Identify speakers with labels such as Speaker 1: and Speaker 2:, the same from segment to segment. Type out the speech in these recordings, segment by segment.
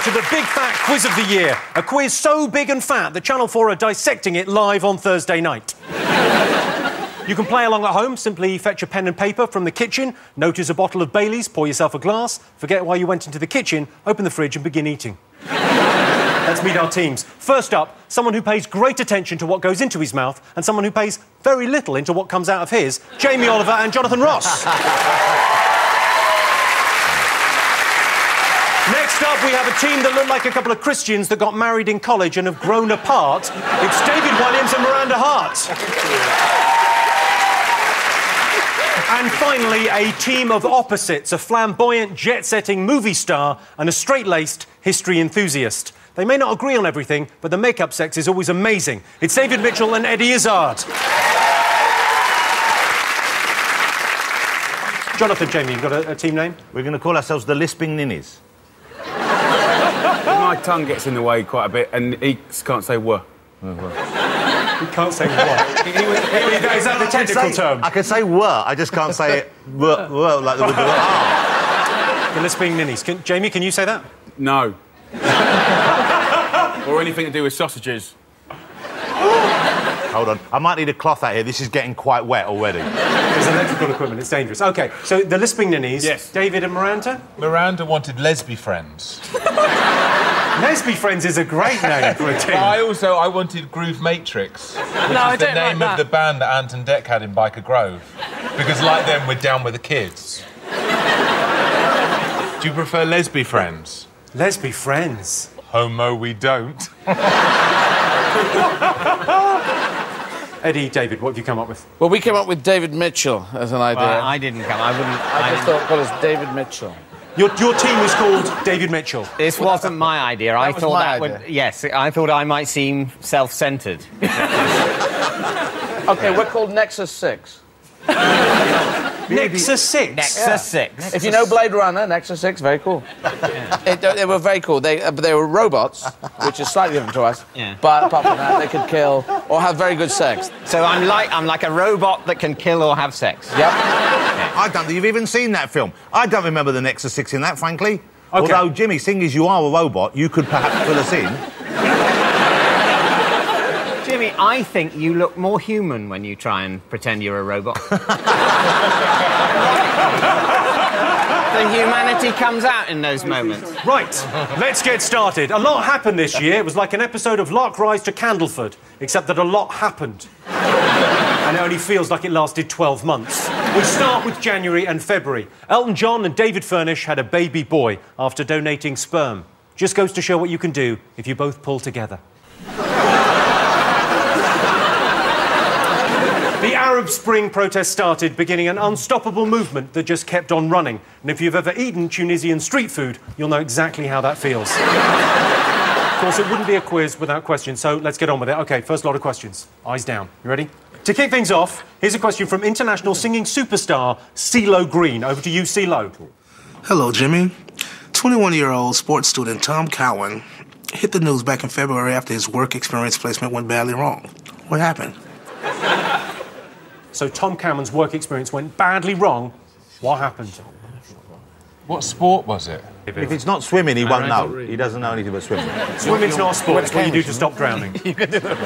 Speaker 1: to the Big Fat Quiz of the Year. A quiz so big and fat that Channel 4 are dissecting it live on Thursday night. You can play along at home. Simply fetch a pen and paper from the kitchen, notice a bottle of Baileys, pour yourself a glass, forget why you went into the kitchen, open the fridge and begin eating. Let's meet our teams. First up, someone who pays great attention to what goes into his mouth and someone who pays very little into what comes out of his, Jamie Oliver and Jonathan Ross. Next up, we have a team that look like a couple of Christians that got married in college and have grown apart. It's David Walliams and Miranda Hart. And finally, a team of opposites, a flamboyant, jet-setting movie star and a straight-laced history enthusiast. They may not agree on everything, but the make-up sex is always amazing. It's David Mitchell and Eddie Izzard. Jonathan, Jamie, you've got a team name?
Speaker 2: We're going to call ourselves the Lisping Ninnies.
Speaker 3: My tongue gets in the way quite a bit, and he can't say "wah."
Speaker 1: He can't say what? Is that the technical term?
Speaker 2: I can say "wah," I just can't say it "wah," like the
Speaker 1: The Lisping Ninnies. Jamie, can you say that?
Speaker 3: No. Or anything to do with sausages.
Speaker 2: Hold on, I might need a cloth out here. This is getting quite wet already.
Speaker 1: There's electrical equipment, it's dangerous. OK, so the Lisping Ninnies,
Speaker 3: yes.
Speaker 1: David and Miranda?
Speaker 4: Miranda wanted Lesby Friends.
Speaker 1: Lesby Friends is a great name for a team.
Speaker 4: I wanted Groove Matrix, which is the name of the band that Ant and Dec had in Biker Grove. Because, like them, we're down with the kids. Do you prefer Lesby Friends?
Speaker 1: Lesby Friends?
Speaker 4: Homo we don't.
Speaker 1: Eddie, David, what have you come up with?
Speaker 5: Well, we came up with David Mitchell as an idea.
Speaker 6: Well, I didn't come. I
Speaker 5: just thought, well, it's David Mitchell.
Speaker 1: Your team was called David Mitchell.
Speaker 6: This wasn't my idea. I thought that
Speaker 5: idea.
Speaker 6: would... Yes, I thought I might seem self-centred.
Speaker 5: OK, we're called Nexus 6.
Speaker 1: Nexus 6?
Speaker 6: Nexus 6.
Speaker 5: If you know Blade Runner, Nexus 6, very cool. They were very cool. They were robots, which is slightly different to us.
Speaker 6: Yeah.
Speaker 5: But apart from that, they could kill or have very good sex.
Speaker 6: So I'm like a robot that can kill or have sex.
Speaker 5: Yep.
Speaker 2: I don't think you've even seen that film. I don't remember the Nexus 6 in that, frankly.
Speaker 1: Okay.
Speaker 2: Although, Jimmy, seeing as you are a robot, you could perhaps fill us in.
Speaker 6: Jimmy, I think you look more human when you try and pretend you're a robot. The humanity comes out in those moments.
Speaker 1: Right, let's get started. A lot happened this year. It was like an episode of Lark Rise to Candleford, except that a lot happened. And it only feels like it lasted 12 months. We start with January and February. Elton John and David Furnish had a baby boy after donating sperm. Just goes to show what you can do if you both pull together. The Arab Spring protest started, beginning an unstoppable movement that just kept on running. And if you've ever eaten Tunisian street food, you'll know exactly how that feels. Of course, it wouldn't be a quiz without questions, so let's get on with it. OK, first lot of questions. Eyes down. You ready? To kick things off, here's a question from international singing superstar CeeLo Green. Over to you, CeeLo.
Speaker 7: Hello, Jimmy. 21-year-old sports student Tom Cowan hit the news back in February after his work experience placement went badly wrong. What happened?
Speaker 1: So Tom Cowan's work experience went badly wrong. What happened?
Speaker 4: What sport was it?
Speaker 2: If it's not swimming, he won't know. He doesn't know anything about swimming.
Speaker 1: Swimming's not a sport. It's what you do to stop drowning.
Speaker 6: You can do it.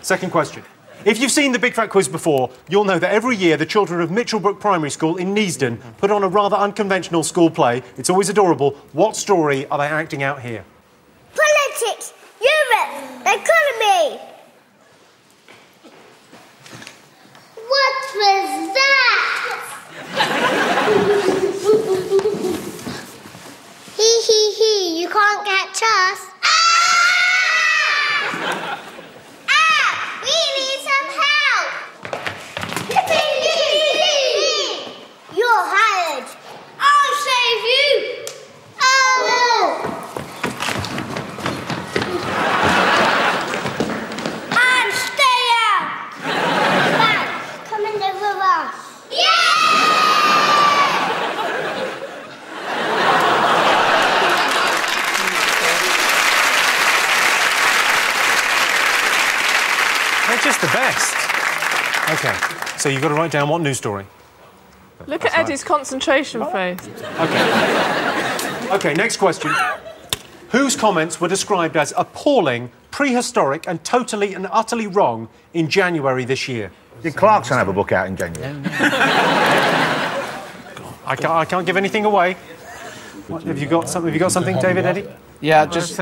Speaker 1: Second question. If you've seen the Big Fat Quiz before, you'll know that every year the children of Mitchellbrook Primary School in Neasden put on a rather unconventional school play. It's always adorable. What story are they acting out here?
Speaker 8: Politics, Europe, economy. What was that? Hee, you can't catch us. Ah! We need some help. You're hired. I'll save you. Oh, no. And stay out. Back, come in over us.
Speaker 1: They're just the best. OK, so you've got to write down what news story.
Speaker 9: Look at Eddie's concentration face.
Speaker 1: OK. OK, next question. Whose comments were described as appalling, prehistoric and totally and utterly wrong in January this year?
Speaker 2: Did Clarkson have a book out in January?
Speaker 1: I can't give anything away. What, have you got something, David, Eddie?
Speaker 5: Yeah,
Speaker 6: We're just...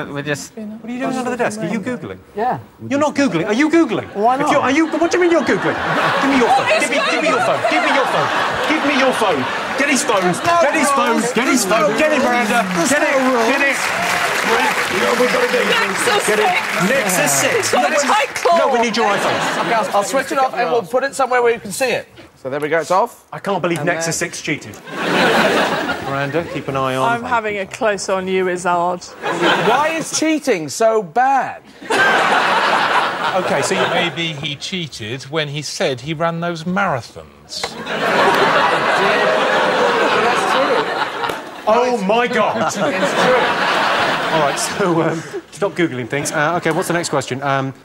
Speaker 1: What are you doing under the desk? Are you Googling?
Speaker 5: Yeah.
Speaker 1: You're not Googling. Are you Googling?
Speaker 5: Why not?
Speaker 1: What do you mean you're Googling? Give me your phone. Give me your phone. Give me your phone. Give me your phone. Get his phone. Get his phone. Get his phone. Get it, Miranda. Get it. Get it. Nexus 6. No, we need your iPhone.
Speaker 5: Okay, I'll switch it off and we'll put it somewhere where you can see it. So there we go, it's off.
Speaker 1: I can't believe Nexus 6 cheated. Miranda, keep an eye on...
Speaker 9: I'm having a close on you, Izzard.
Speaker 5: Why is cheating so bad?
Speaker 1: OK, so you...
Speaker 4: Maybe he cheated when he said he ran those marathons.
Speaker 5: That's true.
Speaker 1: Oh, my God.
Speaker 5: It's true.
Speaker 1: All right, so stop Googling things. OK, what's the next question?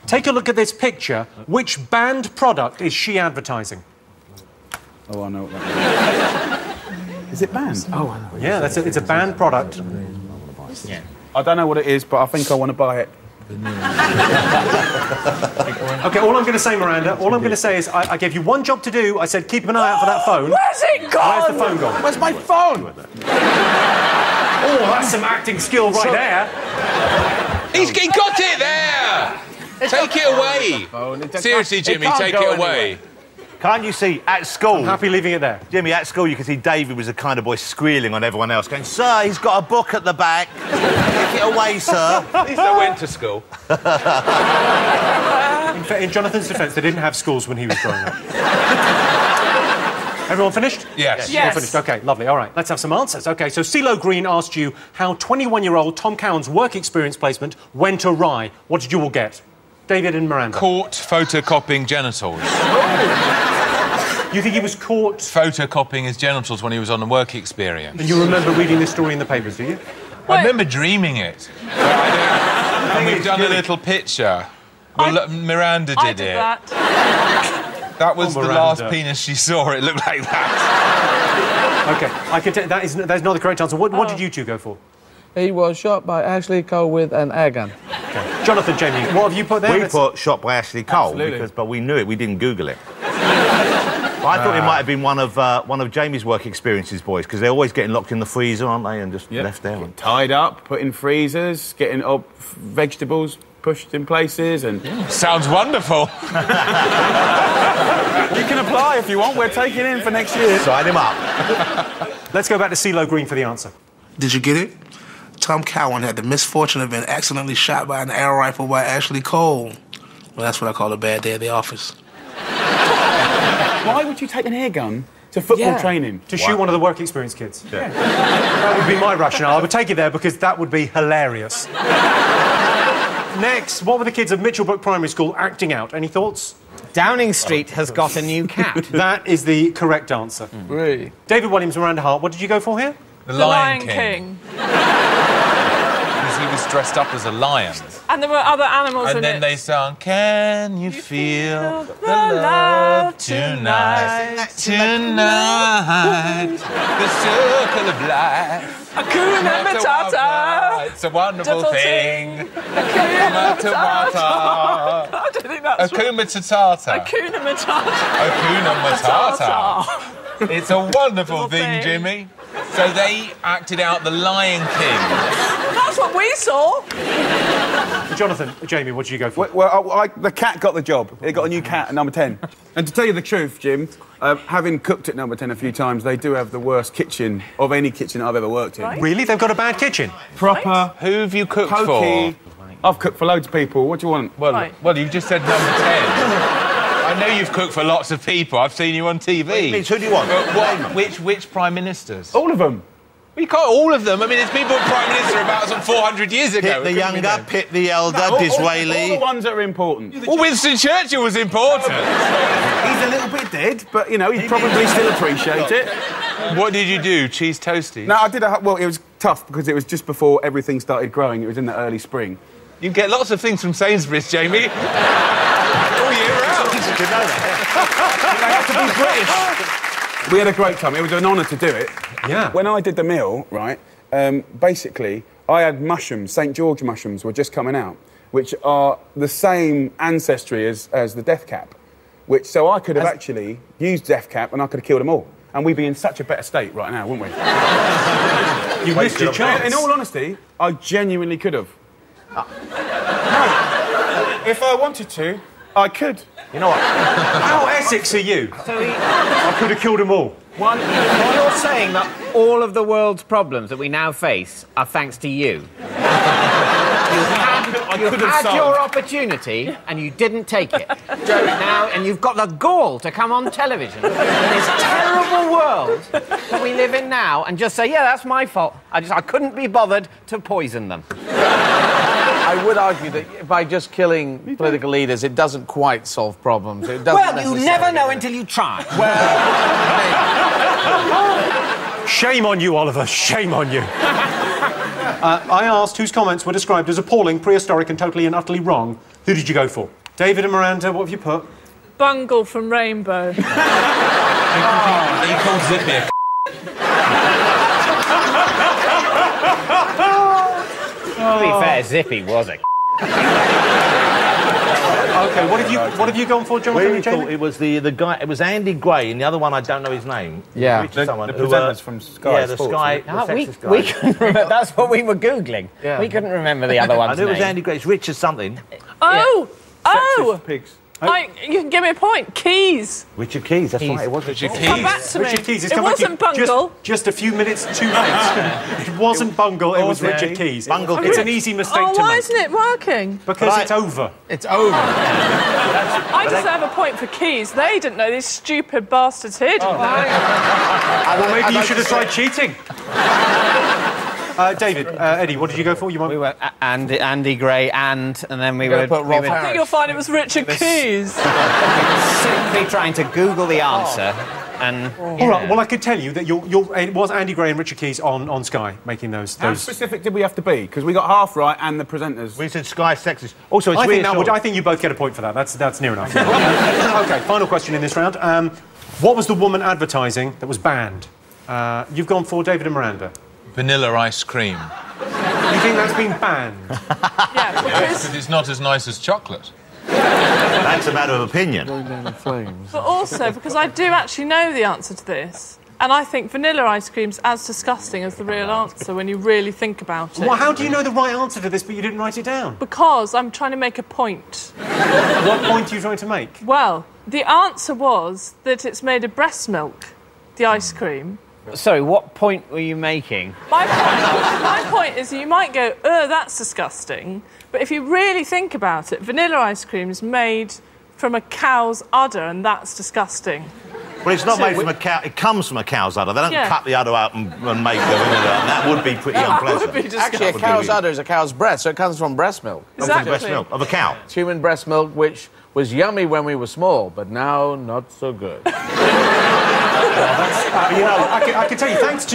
Speaker 1: Take a look at this picture. Which banned product is she advertising?
Speaker 3: Oh, I know what that is. Is it banned? Oh, I know.
Speaker 1: Yeah, it's a banned product.
Speaker 3: Yeah. I don't know what it is, but I think I want to buy it.
Speaker 1: OK, all I'm going to say, Miranda, all I'm going to say is I gave you one job to do. I said keep an eye out for that phone.
Speaker 9: Where's it gone?
Speaker 1: Where's the phone gone?
Speaker 5: Where's my phone?
Speaker 1: Oh, that's some acting skill right there.
Speaker 4: He got it there! Take it away! Seriously, Jimmy, take it away.
Speaker 2: Can't you see, at school...
Speaker 1: I'm happy leaving it there.
Speaker 2: Jimmy, at school, you can see David was the kind of boy squealing on everyone else, going, "Sir, he's got a book at the back. Take it away, sir."
Speaker 4: At least I went to school.
Speaker 1: In Jonathan's defence, they didn't have schools when he was growing up. Everyone finished?
Speaker 4: Yes.
Speaker 1: Everyone finished. OK, lovely. All right, let's have some answers. OK, so CeeLo Green asked you how 21-year-old Tom Cowan's work experience placement went awry. What did you all get? David and Miranda.
Speaker 4: Caught photocopying genitals.
Speaker 1: You think he was caught...
Speaker 4: Photocopying his genitals when he was on a work experience.
Speaker 1: And you remember reading this story in the papers, do you?
Speaker 4: I remember dreaming it. And we've done a little picture. Well, Miranda did it.
Speaker 9: That.
Speaker 4: That was the last penis she saw. It looked like that.
Speaker 1: OK, I can tell that's not the correct answer. What did you two go for?
Speaker 5: He was shot by Ashley Cole with an air gun.
Speaker 1: Okay. Jonathan, Jamie, what have you put there?
Speaker 2: We put shot by Ashley Cole, but we knew it. We didn't Google it. I thought it might have been one of Jamie's work experiences, boys, because they're always getting locked in the freezer, aren't they, and just left there.
Speaker 3: Tied up, put in freezers, getting up vegetables pushed in places, and...
Speaker 4: Sounds wonderful.
Speaker 3: You can apply if you want. We're taking in for next year.
Speaker 2: Sign him up.
Speaker 1: Let's go back to CeeLo Green for the answer.
Speaker 7: Did you get it? Tom Cowan had the misfortune of being accidentally shot by an air rifle by Ashley Cole. Well, that's what I call a bad day at the office.
Speaker 3: Why would you take an air gun to football training?
Speaker 1: To shoot one of the work experience kids. Yeah. That would be my rationale. I would take it there because that would be hilarious. Next, what were the kids of Mitchellbrook Primary School acting out? Any thoughts?
Speaker 6: Downing Street has got a new cat.
Speaker 1: That is the correct answer.
Speaker 5: Really?
Speaker 1: David Walliams, Miranda Hart, what did you go for here?
Speaker 4: The Lion King. Because he was dressed up as a lion.
Speaker 9: And there were other animals in it.
Speaker 4: And then they sang, "Can you feel the love tonight, tonight, the circle of life.
Speaker 9: Hakuna Matata.
Speaker 4: It's a wonderful thing.
Speaker 9: Hakuna Matata. I don't think that's
Speaker 4: Hakuna Matata.
Speaker 9: Hakuna Matata.
Speaker 4: Hakuna Matata. It's a wonderful thing, Jimmy. So they acted out the Lion King.
Speaker 9: That's what we saw.
Speaker 1: Jonathan, Jamie, what did you go for?
Speaker 3: Well, the cat got the job. It got a new cat at number 10. And to tell you the truth, Jim, having cooked at number 10 a few times, they do have the worst kitchen of any kitchen I've ever worked in.
Speaker 9: Right.
Speaker 1: Really? They've got a bad kitchen?
Speaker 3: Proper.
Speaker 4: Who have you cooked
Speaker 3: pokey.
Speaker 4: for?
Speaker 3: I've cooked for loads of people. What do you want?
Speaker 4: Well, you just said number 10. I know you've cooked for lots of people. I've seen you on TV.
Speaker 2: Who do you want?
Speaker 4: Which Prime Ministers?
Speaker 3: All of them.
Speaker 4: We can't all of them. I mean, it's people Prime Minister about some 400 years ago.
Speaker 2: Pitt the younger, Pitt the elder, Disraeli.
Speaker 3: All the ones that are important.
Speaker 4: Well, Winston Churchill was important.
Speaker 3: He's a little bit dead, but, you know, he'd probably still appreciate it.
Speaker 4: What did you do? Cheese toasties?
Speaker 3: No, I did well, it was tough because it was just before everything started growing. It was in the early spring.
Speaker 4: You get lots of things from Sainsbury's, Jamie. All year round.
Speaker 3: You have to be British. We had a great time. It was an honour to do it.
Speaker 1: Yeah.
Speaker 3: When I did the meal, right, basically, I had mushrooms, St. George mushrooms were just coming out, which are the same ancestry as the death cap. So I could have actually used death cap and I could have killed them all. And we'd be in such a better state right now, wouldn't we?
Speaker 1: You missed your chance.
Speaker 3: In all honesty, I genuinely could have. No. If I wanted to, I could.
Speaker 2: You know what?
Speaker 1: How Essex are you? I could have killed them all.
Speaker 6: You're saying that all of the world's problems that we now face are thanks to you. You had your opportunity and you didn't take it. Now, and you've got the gall to come on television in this terrible world that we live in now and just say, yeah, that's my fault. I couldn't be bothered to poison them.
Speaker 5: I would argue that by just killing political leaders, it doesn't quite solve problems. It doesn't
Speaker 6: well, you never know until you try.
Speaker 1: Shame on you, Oliver. Shame on you. I asked whose comments were described as appalling, prehistoric and totally and utterly wrong. Who did you go for? David and Miranda, what have you put?
Speaker 10: Bungle from Rainbow.
Speaker 4: He called Zippy a
Speaker 6: To be fair, Zippy was a
Speaker 1: OK, what have you gone for, Jonathan and Jamie?
Speaker 2: It was the guy. It was Andy Gray, and the other one I don't know his name.
Speaker 5: Yeah,
Speaker 3: the presenters from Sky.
Speaker 2: Yeah, the
Speaker 3: Sports,
Speaker 2: Sky.
Speaker 6: we couldn't remember. That's what we were googling. Yeah. We couldn't remember the other one's
Speaker 2: I knew it was
Speaker 6: name.
Speaker 2: Andy Gray. It's Richard something.
Speaker 10: Oh,
Speaker 3: Sexist pigs.
Speaker 10: you can give me a point. Keys.
Speaker 2: Richard Keys. That's right. It was
Speaker 4: Richard
Speaker 10: Come
Speaker 4: Keys.
Speaker 10: back to me.
Speaker 1: Richard Keys.
Speaker 10: It wasn't Bungle.
Speaker 1: Just a few minutes too late. It wasn't Bungle, it was Richard Keys.
Speaker 2: Bungle.
Speaker 1: It's an easy mistake to make.
Speaker 10: Why isn't it working?
Speaker 1: Because it's over.
Speaker 5: It's over.
Speaker 10: I deserve a point for Keys. They didn't know these stupid bastards here, didn't they?
Speaker 1: Well, maybe you should have tried cheating. David, Eddie, what did you go for?
Speaker 6: We were Andy Gray and then we were...
Speaker 5: put Rolf
Speaker 10: I think you'll find it was Richard Keys.
Speaker 6: simply trying to Google the answer and...
Speaker 1: All right, well, I could tell you that it was Andy Gray and Richard Keys on Sky making those...
Speaker 3: How specific did we have to be? Because we got half right and the presenters...
Speaker 2: We said Sky sexist. Also, it's
Speaker 1: I think you both get a point for that. That's near enough. OK, final question in this round. What was the woman advertising that was banned? You've gone for David and Miranda.
Speaker 4: Vanilla ice cream.
Speaker 1: You think that's been banned?
Speaker 10: Yeah, because...
Speaker 4: It's not as nice as chocolate.
Speaker 2: That's a matter of opinion.
Speaker 10: But also, because I do actually know the answer to this, and I think vanilla ice cream's as disgusting as the real answer when you really think about it.
Speaker 1: Well, how do you know the right answer to this, but you didn't write it down?
Speaker 10: Because I'm trying to make a point.
Speaker 1: What point are you trying to make?
Speaker 10: Well, the answer was that it's made of breast milk, the ice cream.
Speaker 6: Sorry, what point were you making?
Speaker 10: My point is you might go, that's disgusting, but if you really think about it, vanilla ice cream is made from a cow's udder, and that's disgusting.
Speaker 2: Well, it's not made from a cow. It comes from a cow's udder. They don't cut the udder out and make the vanilla. That would be pretty unpleasant.
Speaker 10: Would be
Speaker 5: Actually, a cow's udder is a cow's breast, so it comes from breast milk.
Speaker 10: Exactly.
Speaker 2: Breast milk of a cow.
Speaker 5: It's human breast milk, which was yummy when we were small, but now not so good.
Speaker 1: I can tell you, thanks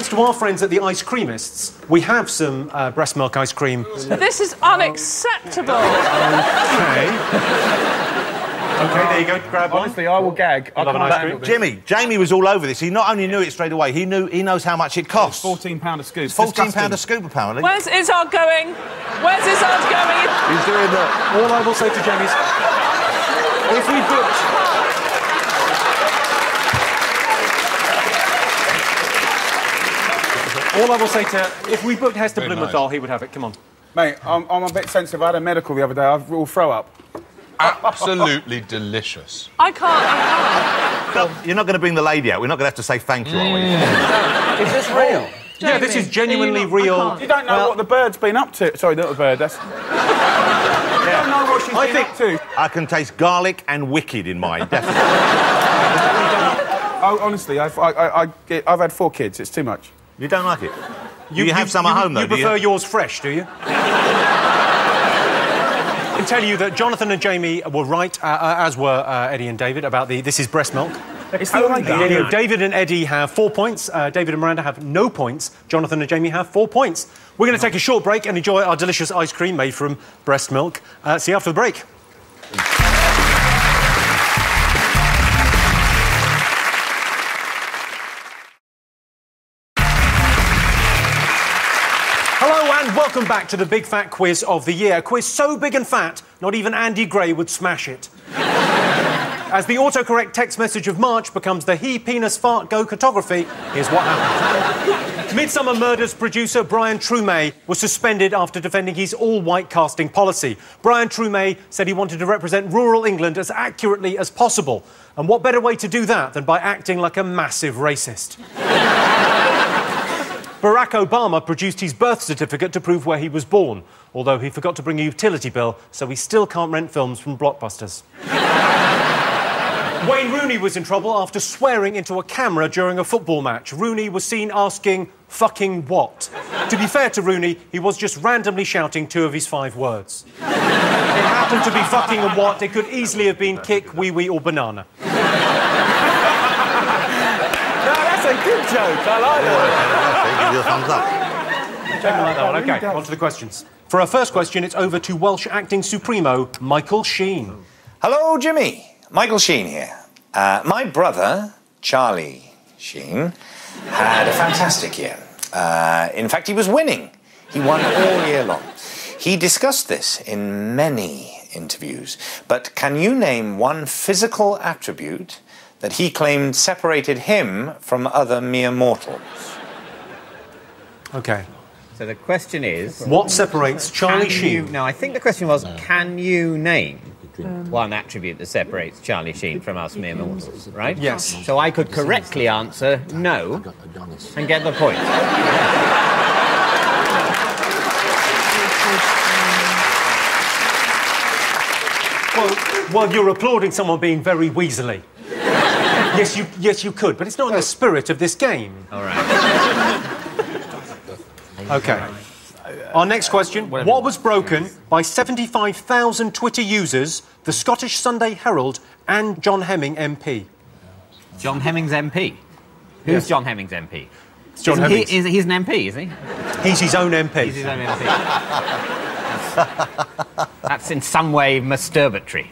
Speaker 1: to our friends at the Ice Creamists, we have some breast milk ice cream.
Speaker 10: This is unacceptable.
Speaker 1: OK, there you go. Grab one.
Speaker 3: Honestly, I will gag. I
Speaker 1: love an ice cream.
Speaker 2: Jamie was all over this. He not only knew it straight away, he knows how much it costs.
Speaker 3: £14 a scoop.
Speaker 2: £14 a scoop, apparently.
Speaker 10: Where's Izzard going? Where's Izzard going?
Speaker 2: He's doing that.
Speaker 1: All I will say to Jamie is, if we booked... All I will say if we booked Hester Blumenthal, he would have it. Come on.
Speaker 3: Mate, I'm a bit sensitive. I had a medical the other day. I will throw up.
Speaker 4: Absolutely delicious.
Speaker 10: I can't.
Speaker 2: No, you're not going to bring the lady out. We're not going to have to say thank you, are we?
Speaker 5: Is this real?
Speaker 1: Yeah, this is genuinely real.
Speaker 3: You don't know what the bird's been up to. Sorry, not the bird. That's... You don't know what she's been up to.
Speaker 2: I can taste garlic and wicked in mine, definitely.
Speaker 3: Honestly, I've had 4 kids. It's too much.
Speaker 2: You don't like it? You have some at home, though,
Speaker 1: You prefer yours fresh, do you? I can tell you that Jonathan and Jamie were right, as were Eddie and David, about this is breast milk. David and Eddie have 4 points. David and Miranda have no points. Jonathan and Jamie have 4 points. We're going to take a short break and enjoy our delicious ice cream made from breast milk. See you after the break. Welcome back to the Big Fat Quiz of the Year. A quiz so big and fat, not even Andy Gray would smash it. As the autocorrect text message of March becomes the he penis fart go cartography, here's what happened. Midsummer Murders producer Brian Truemay was suspended after defending his all-white casting policy. Brian Truemay said he wanted to represent rural England as accurately as possible. And what better way to do that than by acting like a massive racist? Barack Obama produced his birth certificate to prove where he was born, although he forgot to bring a utility bill, so he still can't rent films from Blockbusters. Wayne Rooney was in trouble after swearing into a camera during a football match. Rooney was seen asking, "Fucking what?" To be fair to Rooney, he was just randomly shouting 2 of his 5 words. It happened to be fucking and what. It could easily have been kick, wee-wee or banana.
Speaker 3: That's a good joke. I like that.
Speaker 2: Give you a thumbs up.
Speaker 1: Don't like that one. OK, on to the questions. For our first question, it's over to Welsh acting supremo, Michael Sheen.
Speaker 11: Hello, Jimmy. Michael Sheen here. My brother, Charlie Sheen, had a fantastic year. In fact, he was winning. He won all year long. He discussed this in many interviews. But can you name one physical attribute that he claimed separated him from other mere mortals?
Speaker 1: OK.
Speaker 6: So the question is...
Speaker 1: What separates Charlie Sheen?
Speaker 6: No, I think the question was, can you name one attribute that separates Charlie Sheen from us mere mortals, right?
Speaker 1: Yes.
Speaker 6: So I could correctly answer no and get the point.
Speaker 1: Well, you're applauding someone being very weaselly. Yes, you could, but it's not in the spirit of this game.
Speaker 6: All right.
Speaker 1: OK. Our next question. What was broken by 75,000 Twitter users, the Scottish Sunday Herald and John Hemming MP?
Speaker 6: John Hemming's MP? Who's John Hemming's MP?
Speaker 1: It's John Hemming.
Speaker 6: He's an MP, is he?
Speaker 1: He's his own MP.
Speaker 6: He's his own MP. That's in some way masturbatory.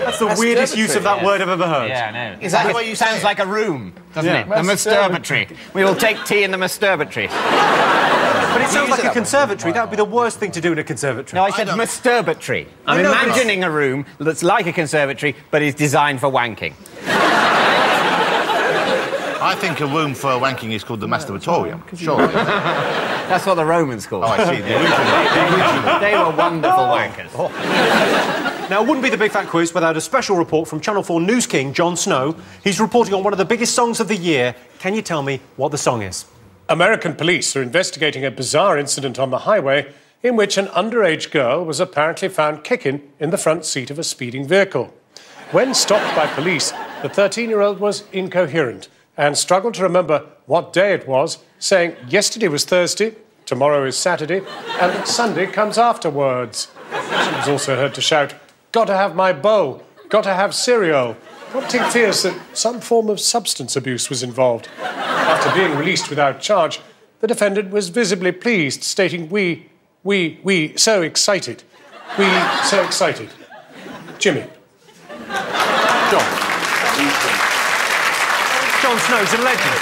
Speaker 1: That's the weirdest use of that word I've ever heard.
Speaker 6: Yeah, I know. Is that the way you say it? Sounds like a room, doesn't it? The masturbatory. We will take tea in the masturbatory.
Speaker 1: But it sounds like a conservatory. That would be the worst thing to do in a conservatory.
Speaker 6: No, I said masturbatory. I'm imagining a room that's like a conservatory, but is designed for wanking.
Speaker 2: I think a room for wanking is called the masturbatorium. Sure.
Speaker 6: That's what the Romans called it.
Speaker 2: Oh, I see. The original.
Speaker 6: They were wonderful wankers.
Speaker 1: Now, it wouldn't be the Big Fat Quiz without a special report from Channel 4 News King, Jon Snow. He's reporting on one of the biggest songs of the year. Can you tell me what the song is?
Speaker 12: American police are investigating a bizarre incident on the highway in which an underage girl was apparently found kicking in the front seat of a speeding vehicle. When stopped by police, the 13-year-old was incoherent and struggled to remember what day it was, saying yesterday was Thursday, tomorrow is Saturday, and Sunday comes afterwards. She was also heard to shout, "Gotta have my bowl, gotta have cereal," prompting fears that some form of substance abuse was involved. After being released without charge, the defendant was visibly pleased, stating, we, so excited. We, so excited. Jimmy.
Speaker 1: Jon Snow's a legend.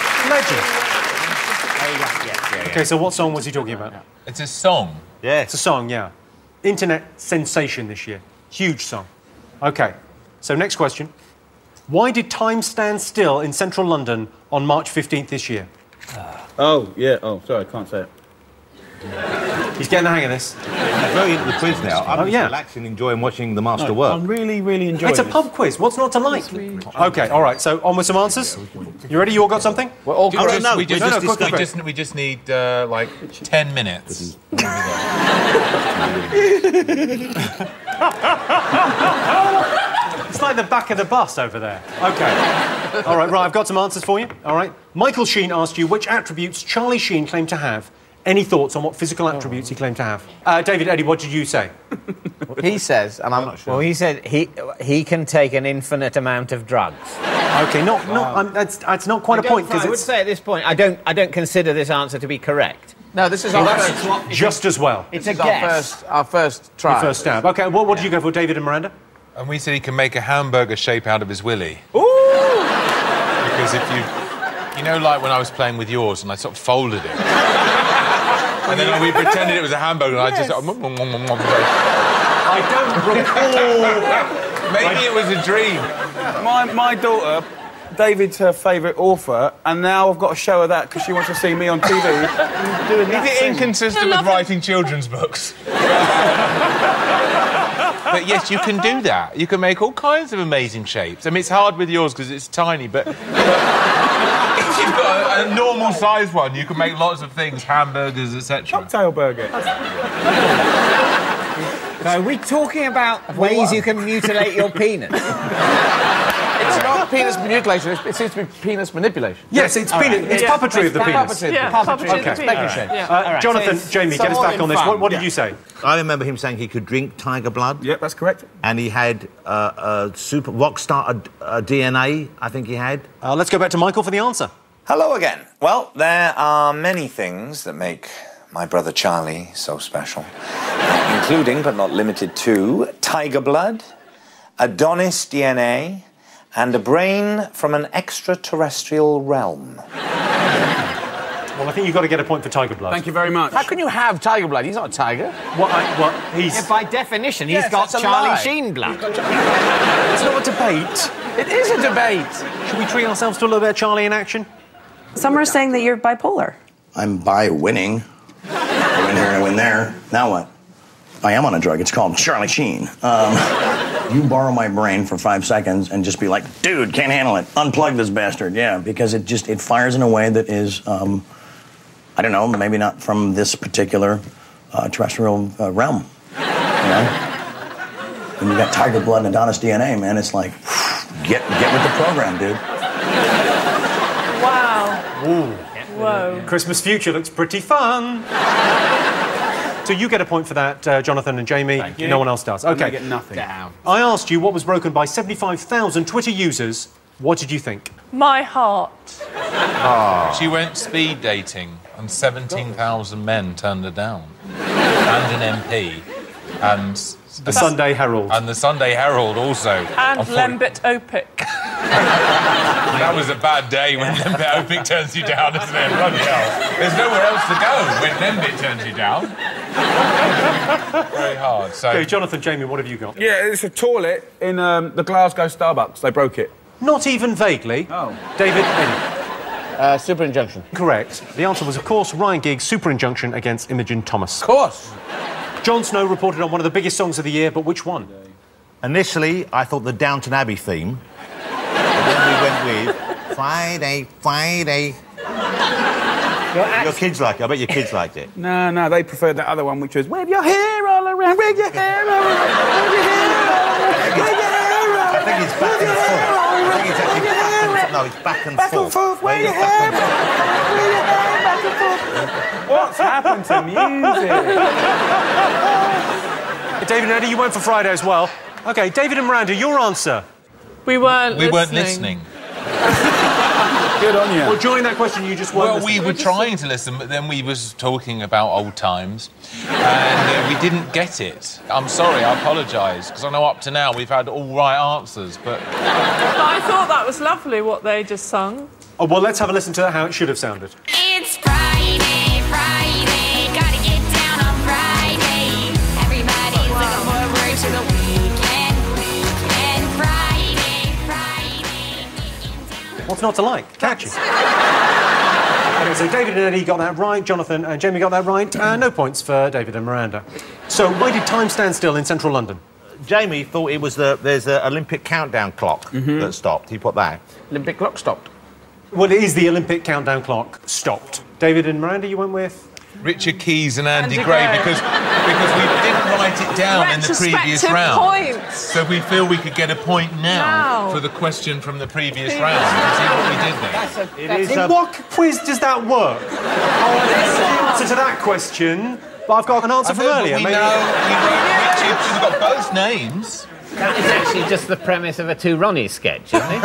Speaker 1: OK, so what song was he talking about?
Speaker 4: It's a song.
Speaker 2: Yeah.
Speaker 1: It's a song, yeah. Internet sensation this year. Huge song. OK, so next question. Why did time stand still in central London on March 15th this year?
Speaker 3: Oh, yeah. Oh, sorry, I can't say it.
Speaker 1: He's getting the hang of this.
Speaker 2: I'm very into the quiz now. I'm just relaxing, enjoying watching the master work.
Speaker 3: I'm really enjoying
Speaker 1: It's a pub quiz. What's not to like? OK, all right, so on with some answers. You ready? You all got something?
Speaker 4: We're all we just need, like, 10 minutes.
Speaker 1: It's like the back of the bus over there. OK. All right, I've got some answers for you. All right. Michael Sheen asked you which attributes Charlie Sheen claimed to have. Any thoughts on what physical attributes he claimed to have? David, Eddie, what did you say?
Speaker 5: He says, and I'm not sure. Well, he said he can take an infinite amount of drugs.
Speaker 1: OK, that's not quite a point.
Speaker 6: I would say at this point, I don't consider this answer to be correct.
Speaker 5: No, this is
Speaker 1: just as well.
Speaker 6: It's a guess.
Speaker 5: Our first try.
Speaker 1: Your first stab. OK, what did you go for, David and Miranda?
Speaker 4: And we said he can make a hamburger shape out of his willy.
Speaker 1: Ooh!
Speaker 4: Because if You know, like when I was playing with yours and I sort of folded it. And then we pretended it was a hamburger and I just...
Speaker 1: I don't recall...
Speaker 4: Maybe it was a dream.
Speaker 3: My daughter, David's her favourite author, and now I've got to show her that because she wants to see me on TV doing that.
Speaker 4: Is it inconsistent with writing children's books? But yes, you can do that. You can make all kinds of amazing shapes. I mean, it's hard with yours because it's tiny, but if you've got a normal-sized one, you can make lots of things, hamburgers, etc.
Speaker 3: Cocktail burger.
Speaker 6: So are we talking about ways you can mutilate your penis?
Speaker 5: It's not penis mutilation, it seems to be penis manipulation.
Speaker 1: Yes, it's penis. It's puppetry of the penis.
Speaker 5: Puppetry.
Speaker 1: Okay. Jonathan, Jamie, get us back on this. What did you say?
Speaker 2: I remember him saying he could drink tiger blood.
Speaker 3: Yep, that's correct.
Speaker 2: And he had a super rock star DNA, I think he had.
Speaker 1: Let's go back to Michael for the answer.
Speaker 11: Hello again. Well, there are many things that make my brother Charlie so special, including, but not limited to, tiger blood, Adonis DNA, and a brain from an extraterrestrial realm.
Speaker 1: Well, I think you've got to get a point for tiger blood.
Speaker 3: Thank you very much.
Speaker 5: How can you have tiger blood? He's not a tiger.
Speaker 1: He's...
Speaker 6: Yeah, by definition, he's got Charlie Sheen blood.
Speaker 1: It's not a debate.
Speaker 5: It is a debate.
Speaker 1: Should we treat ourselves to a little bit of Charlie in action?
Speaker 13: Some are saying that you're bipolar.
Speaker 14: I'm bi-winning. I win here and I win there. Now what? I am on a drug. It's called Charlie Sheen. You borrow my brain for 5 seconds and just be like, dude, can't handle it. Unplug this bastard. Yeah, because it fires in a way that is, I don't know, maybe not from this particular terrestrial realm. You know? When you got tiger blood and Adonis DNA, man, it's like, get with the program, dude.
Speaker 10: Wow.
Speaker 1: Ooh.
Speaker 10: Whoa.
Speaker 1: Christmas future looks pretty fun. So you get a point for that, Jonathan and Jamie.
Speaker 3: Thank you.
Speaker 1: No one else does. Okay.
Speaker 3: I get nothing.
Speaker 1: Down. I asked you what was broken by 75,000 Twitter users. What did you think?
Speaker 10: My heart.
Speaker 4: Oh. She went speed dating and 17,000 men turned her down. And an MP. And...
Speaker 1: The Sunday Herald.
Speaker 4: And the Sunday Herald also.
Speaker 10: And Lembit Opic.
Speaker 4: That was a bad day when Lembit Opic turns you down, isn't it? Bloody hell. There's nowhere else to go when Lembit turns you down. Very hard. So...
Speaker 1: Okay, Jonathan, Jamie, what have you got?
Speaker 3: Yeah, it's a toilet in the Glasgow Starbucks. They broke it.
Speaker 1: Not even vaguely.
Speaker 3: Oh.
Speaker 1: David,
Speaker 5: Super injunction.
Speaker 1: correct. The answer was, of course, Ryan Giggs' super injunction against Imogen Thomas.
Speaker 5: Of course.
Speaker 1: Jon Snow reported on one of the biggest songs of the year, but which one?
Speaker 2: Initially, I thought the Downton Abbey theme. But then we went with Friday, Friday. Your kids like it. I bet your kids liked it.
Speaker 3: No, they preferred that other one, which was wave your hair all around, wave your hair all around, wave your hair all around, wave your hair all around.
Speaker 2: I think it's back and forth. I think it's actually back and forth. No, it's back and forth.
Speaker 3: Wave your hair back and forth. What's happened to music?
Speaker 1: David and Eddie, you went for Friday as well. OK, David and Miranda, your answer?
Speaker 10: We weren't
Speaker 4: listening.
Speaker 3: Good on you.
Speaker 1: Well, during that question, you just weren't listening.
Speaker 4: We were trying to listen, but then we was talking about old times, and we didn't get it. I'm sorry, I apologise, because I know up to now we've had all right answers, but...
Speaker 10: I thought that was lovely, what they just sung.
Speaker 1: Oh, well, let's have a listen to how it should have sounded.
Speaker 8: It's Friday, Friday, gotta get down on Friday. Everybody's looking forward to the weekend, Friday, Friday.
Speaker 1: What's not to like? Catchy. OK, so David and Eddie got that right, Jonathan and Jamie got that right, no points for David and Miranda. So why did time stand still in central London?
Speaker 2: Jamie thought it was there's an Olympic countdown clock that stopped. He put that.
Speaker 5: Olympic clock stopped.
Speaker 1: Well, it is the Olympic countdown clock stopped. David and Miranda, you went with?
Speaker 4: Richard Keys and Andy Gray, because we didn't write it down in the previous round.
Speaker 10: Points.
Speaker 4: So we feel we could get a point now for the question from the previous round. You see what we did there?
Speaker 1: In what quiz does that work? Oh, I don't know the answer to that question, but I've got an answer from earlier.
Speaker 4: We know Richard, you've got both names.
Speaker 6: That is actually just the premise of a Two Ronnies sketch, isn't it?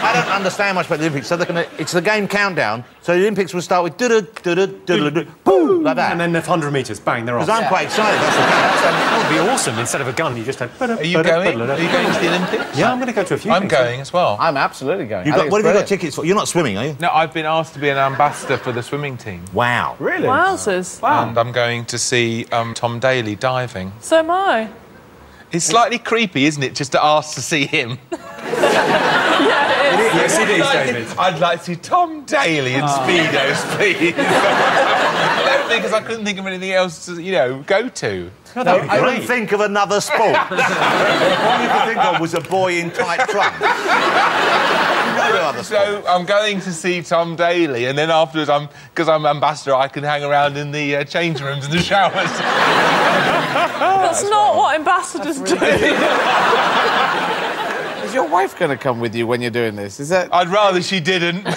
Speaker 2: I don't understand much about the Olympics, so they're gonna... It's the game countdown, so the Olympics will start with boom, like that.
Speaker 1: And then the 100 metres, bang, they're off.
Speaker 2: Because I'm quite excited, that's the game.
Speaker 1: That would be awesome. Instead of a gun, you just had...
Speaker 4: Are you going? Are you going to the Olympics?
Speaker 1: Yeah, I'm going to go to a few
Speaker 4: I'm
Speaker 1: things.
Speaker 4: going as well.
Speaker 5: I'm absolutely going.
Speaker 2: What have you got tickets for? You're not swimming, are you?
Speaker 4: No, I've been asked to be an ambassador for the swimming team.
Speaker 2: Wow.
Speaker 3: Really?
Speaker 10: Wowzers.
Speaker 3: Wow.
Speaker 4: And I'm going to see Tom Daley diving.
Speaker 10: So am I.
Speaker 4: It's slightly creepy, isn't it, just to ask to see him?
Speaker 1: Yes, it is, David.
Speaker 4: I'd like to see Tom Daley in Speedos, please. Because I couldn't think of anything else to, go to.
Speaker 2: I couldn't think of another sport. All you could think of was a boy in tight trunks.
Speaker 4: So I'm going to see Tom Daley, and then afterwards, because I'm ambassador, I can hang around in the change rooms and the showers.
Speaker 10: That's not what ambassadors do.
Speaker 5: Is your wife going to come with you when you're doing this? Is that...
Speaker 4: I'd rather she didn't.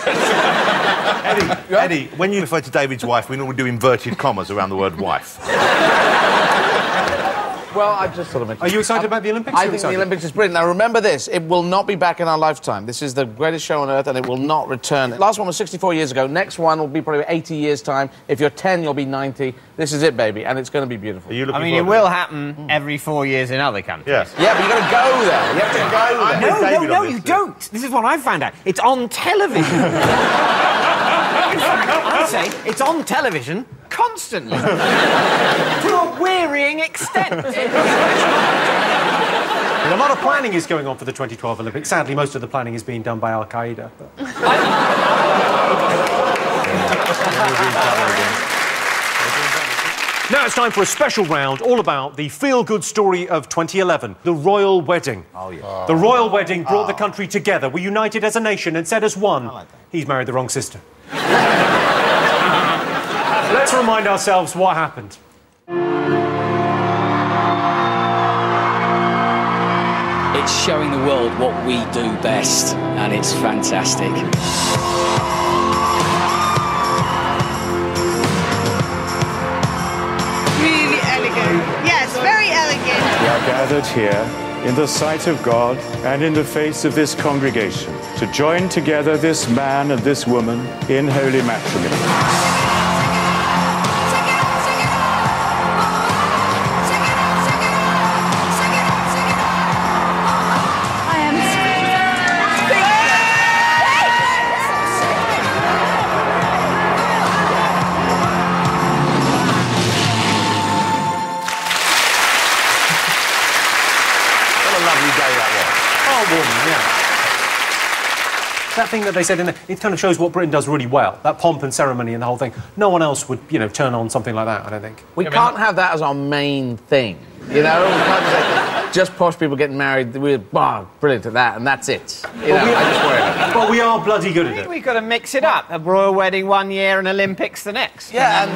Speaker 2: Eddie, when you refer to David's wife, we normally do inverted commas around the word wife.
Speaker 5: Well, I just sort of mentioned...
Speaker 1: Are you excited about the Olympics?
Speaker 5: I think the Olympics is brilliant. Now, remember this, it will not be back in our lifetime. This is the greatest show on earth, and it will not return. The last one was 64 years ago. Next one will be probably 80 years' time. If you're 10, you'll be 90. This is it, baby, and it's going to be beautiful.
Speaker 6: It will happen every 4 years in other countries.
Speaker 2: Yes.
Speaker 5: Yeah, but you've got to go there. You have to go there.
Speaker 6: No, you don't. This is what I found out. It's on television. I say it's on television constantly. To a wearying extent.
Speaker 1: And a lot of planning is going on for the 2012 Olympics. Sadly, most of the planning is being done by Al-Qaeda. Now it's time for a special round all about the feel-good story of 2011, the royal wedding.
Speaker 2: Oh, yeah.
Speaker 1: The royal wedding brought the country together. We united as a nation and said as one, he's married the wrong sister. Let's remind ourselves what happened.
Speaker 15: It's showing the world what we do best, and it's fantastic.
Speaker 16: Really elegant. Yes, very elegant.
Speaker 17: We are gathered here in the sight of God and in the face of this congregation to join together this man and this woman in holy matrimony.
Speaker 1: That thing that they said in there, it kind of shows what Britain does really well. That pomp and ceremony and the whole thing. No one else would, turn on something like that, I don't think.
Speaker 5: We can't have that as our main thing, We can't say, just posh people getting married, we're brilliant at that, and that's it.
Speaker 1: But we are bloody good at it.
Speaker 6: We've got to mix it up. A royal wedding one year and Olympics the next.
Speaker 2: Yeah, and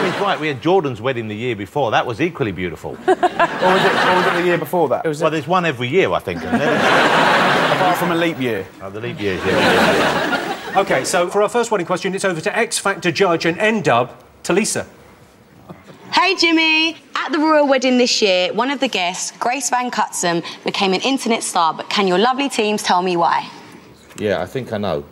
Speaker 2: Amy's right, we had Jordan's wedding the year before. That was equally beautiful.
Speaker 3: Or was it the year before that?
Speaker 2: Well, there's one every year, I think.
Speaker 3: Apart from a leap year.
Speaker 2: Oh, the leap years, yeah.
Speaker 1: OK, so for our first wedding question, it's over to X Factor judge and N-Dub, Talisa.
Speaker 18: Hey, Jimmy. At the royal wedding this year, one of the guests, Grace Van Cutsum, became an internet star, but can your lovely teams tell me why?
Speaker 2: Yeah, I think I know.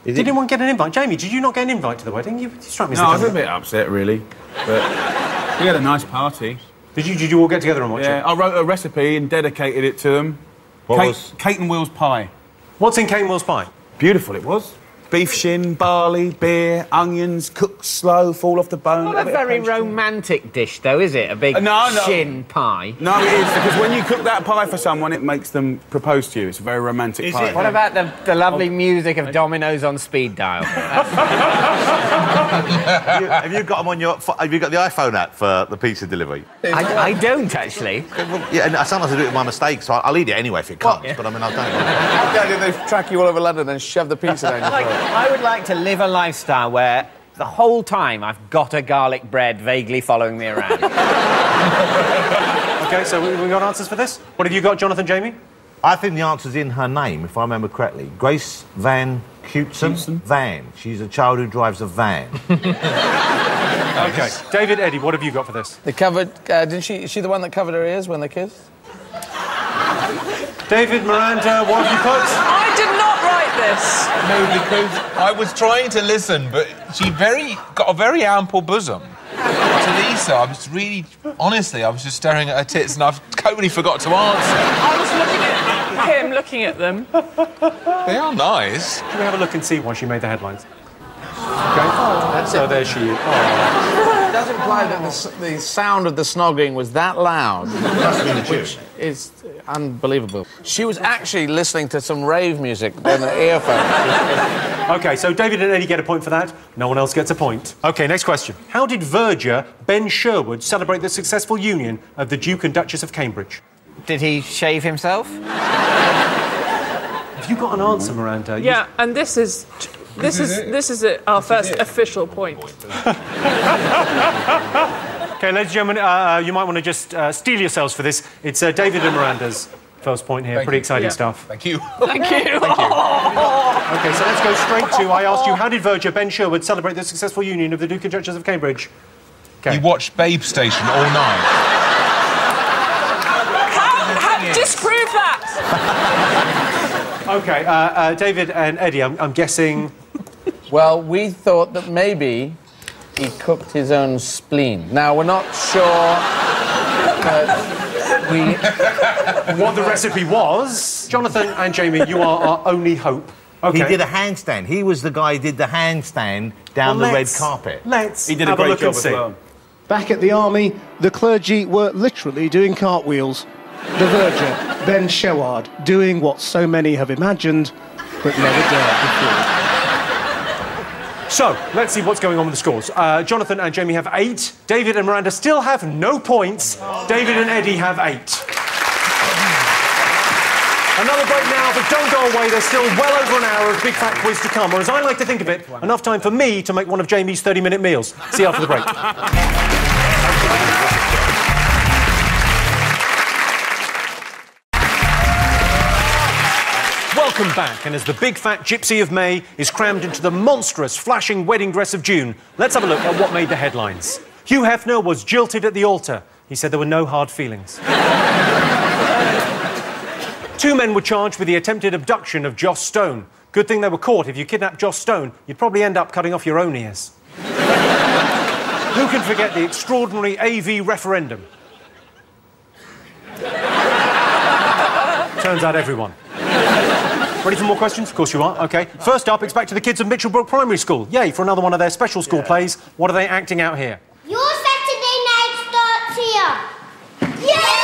Speaker 1: Did anyone get an invite? Jamie, did you not get an invite to the wedding? You struck me as
Speaker 3: No, I was a bit upset, really. But we had a nice party.
Speaker 1: Did you all get together and watch it?
Speaker 3: Yeah, I wrote a recipe and dedicated it to them. Kate and Will's pie.
Speaker 1: What's in Kate and Will's pie?
Speaker 3: Beautiful it was. Beef shin, barley, beer, onions, cooked slow, fall off the bone.
Speaker 6: Not a very romantic dish, though, is it? A big shin pie.
Speaker 3: No, it is, because when you cook that pie for someone, it makes them propose to you. It's a very romantic pie.
Speaker 6: What about the lovely music of Domino's on speed dial?
Speaker 2: Have you got them on your... Have you got the iPhone app for the pizza delivery?
Speaker 6: I don't, actually.
Speaker 2: Yeah, and sometimes I do it by mistake, so I'll eat it anyway if it comes, but I mean, I don't...
Speaker 5: How did they track you all over London and shove the pizza down your throat?
Speaker 6: I would like to live a lifestyle where the whole time I've got a garlic bread vaguely following me around.
Speaker 1: OK, so we got answers for this? What have you got, Jonathan, Jamie?
Speaker 2: I think the answer's in her name, if I remember correctly. Grace Van Cutsum. Van. She's a child who drives a van.
Speaker 1: OK. David, Eddie, what have you got for this?
Speaker 5: They covered... didn't she... Is she the one that covered her ears when they kissed?
Speaker 1: David, Miranda, what have you put?
Speaker 10: I did not write this.
Speaker 4: No, because I was trying to listen, but she got a very ample bosom. To Lisa, I was really... Honestly, I was just staring at her tits and I've totally forgot to answer.
Speaker 10: I was looking at him, looking at them.
Speaker 4: They are nice.
Speaker 1: Can we have a look and see why she made the headlines? OK. So there she is. Oh.
Speaker 5: It does imply that the sound of the snogging was that loud. Which is unbelievable. She was actually listening to some rave music in the earphones.
Speaker 1: OK, so David and Eddie get a point for that. No one else gets a point. OK, next question. How did verger Ben Sherwood celebrate the successful union of the Duke and Duchess of Cambridge?
Speaker 6: Did he shave himself?
Speaker 1: Have you got an answer, Miranda?
Speaker 10: Yeah, and this is our first official point.
Speaker 1: OK, ladies and gentlemen, you might want to just steel yourselves for this. It's David and Miranda's first point here. Pretty exciting stuff.
Speaker 4: Thank you.
Speaker 10: Thank you.
Speaker 1: OK, so let's go straight to... I asked you, how did verger Ben Sherwood celebrate the successful union of the Duke and Duchess of Cambridge?
Speaker 4: He watched Babe Station all night.
Speaker 10: Disprove that!
Speaker 1: OK, David and Eddie, I'm guessing...
Speaker 5: Well, we thought that maybe he cooked his own spleen. Now, we're not sure
Speaker 1: what the recipe was. Jonathan and Jamie, you are our only hope. Okay.
Speaker 2: He did a handstand. He was the guy who did the handstand down the red carpet.
Speaker 1: Let's
Speaker 3: He did a great job as well.
Speaker 19: Back at the army, the clergy were literally doing cartwheels. The verger, Ben Sherwood, doing what so many have imagined, but never dared before.
Speaker 1: So, let's see what's going on with the scores. Jonathan and Jamie have 8. David and Miranda still have no points. David and Eddie have 8. Another break now, but don't go away. There's still well over an hour of Big Fat Quiz to come, or as I like to think of it, enough time for me to make one of Jamie's 30-minute meals. See you after the break. Welcome back, and as the big fat gypsy of May is crammed into the monstrous flashing wedding dress of June, let's have a look at what made the headlines. Hugh Hefner was jilted at the altar. He said there were no hard feelings. 2 men were charged with the attempted abduction of Joss Stone. Good thing they were caught. If you kidnapped Joss Stone, you'd probably end up cutting off your own ears. Who can forget the extraordinary AV referendum? Turns out everyone. Ready for more questions? Of course you are. OK. First up, it's back to the kids of Mitchellbrook Primary School. Yay, for another one of their special school plays. What are they acting out here?
Speaker 20: Your Saturday night starts here. Yeah!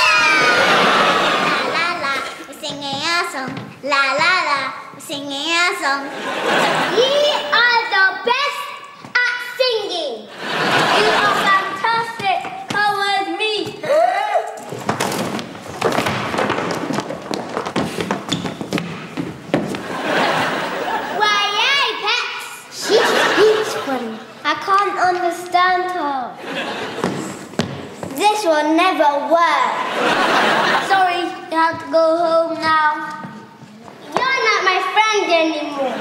Speaker 20: La, la, la, we're singing our song. La, la, la, we're singing our song. You are the best at singing. You are fantastic. Come with me. I can't understand her. This will never work. Sorry, you have to go home now. You're not my friend anymore.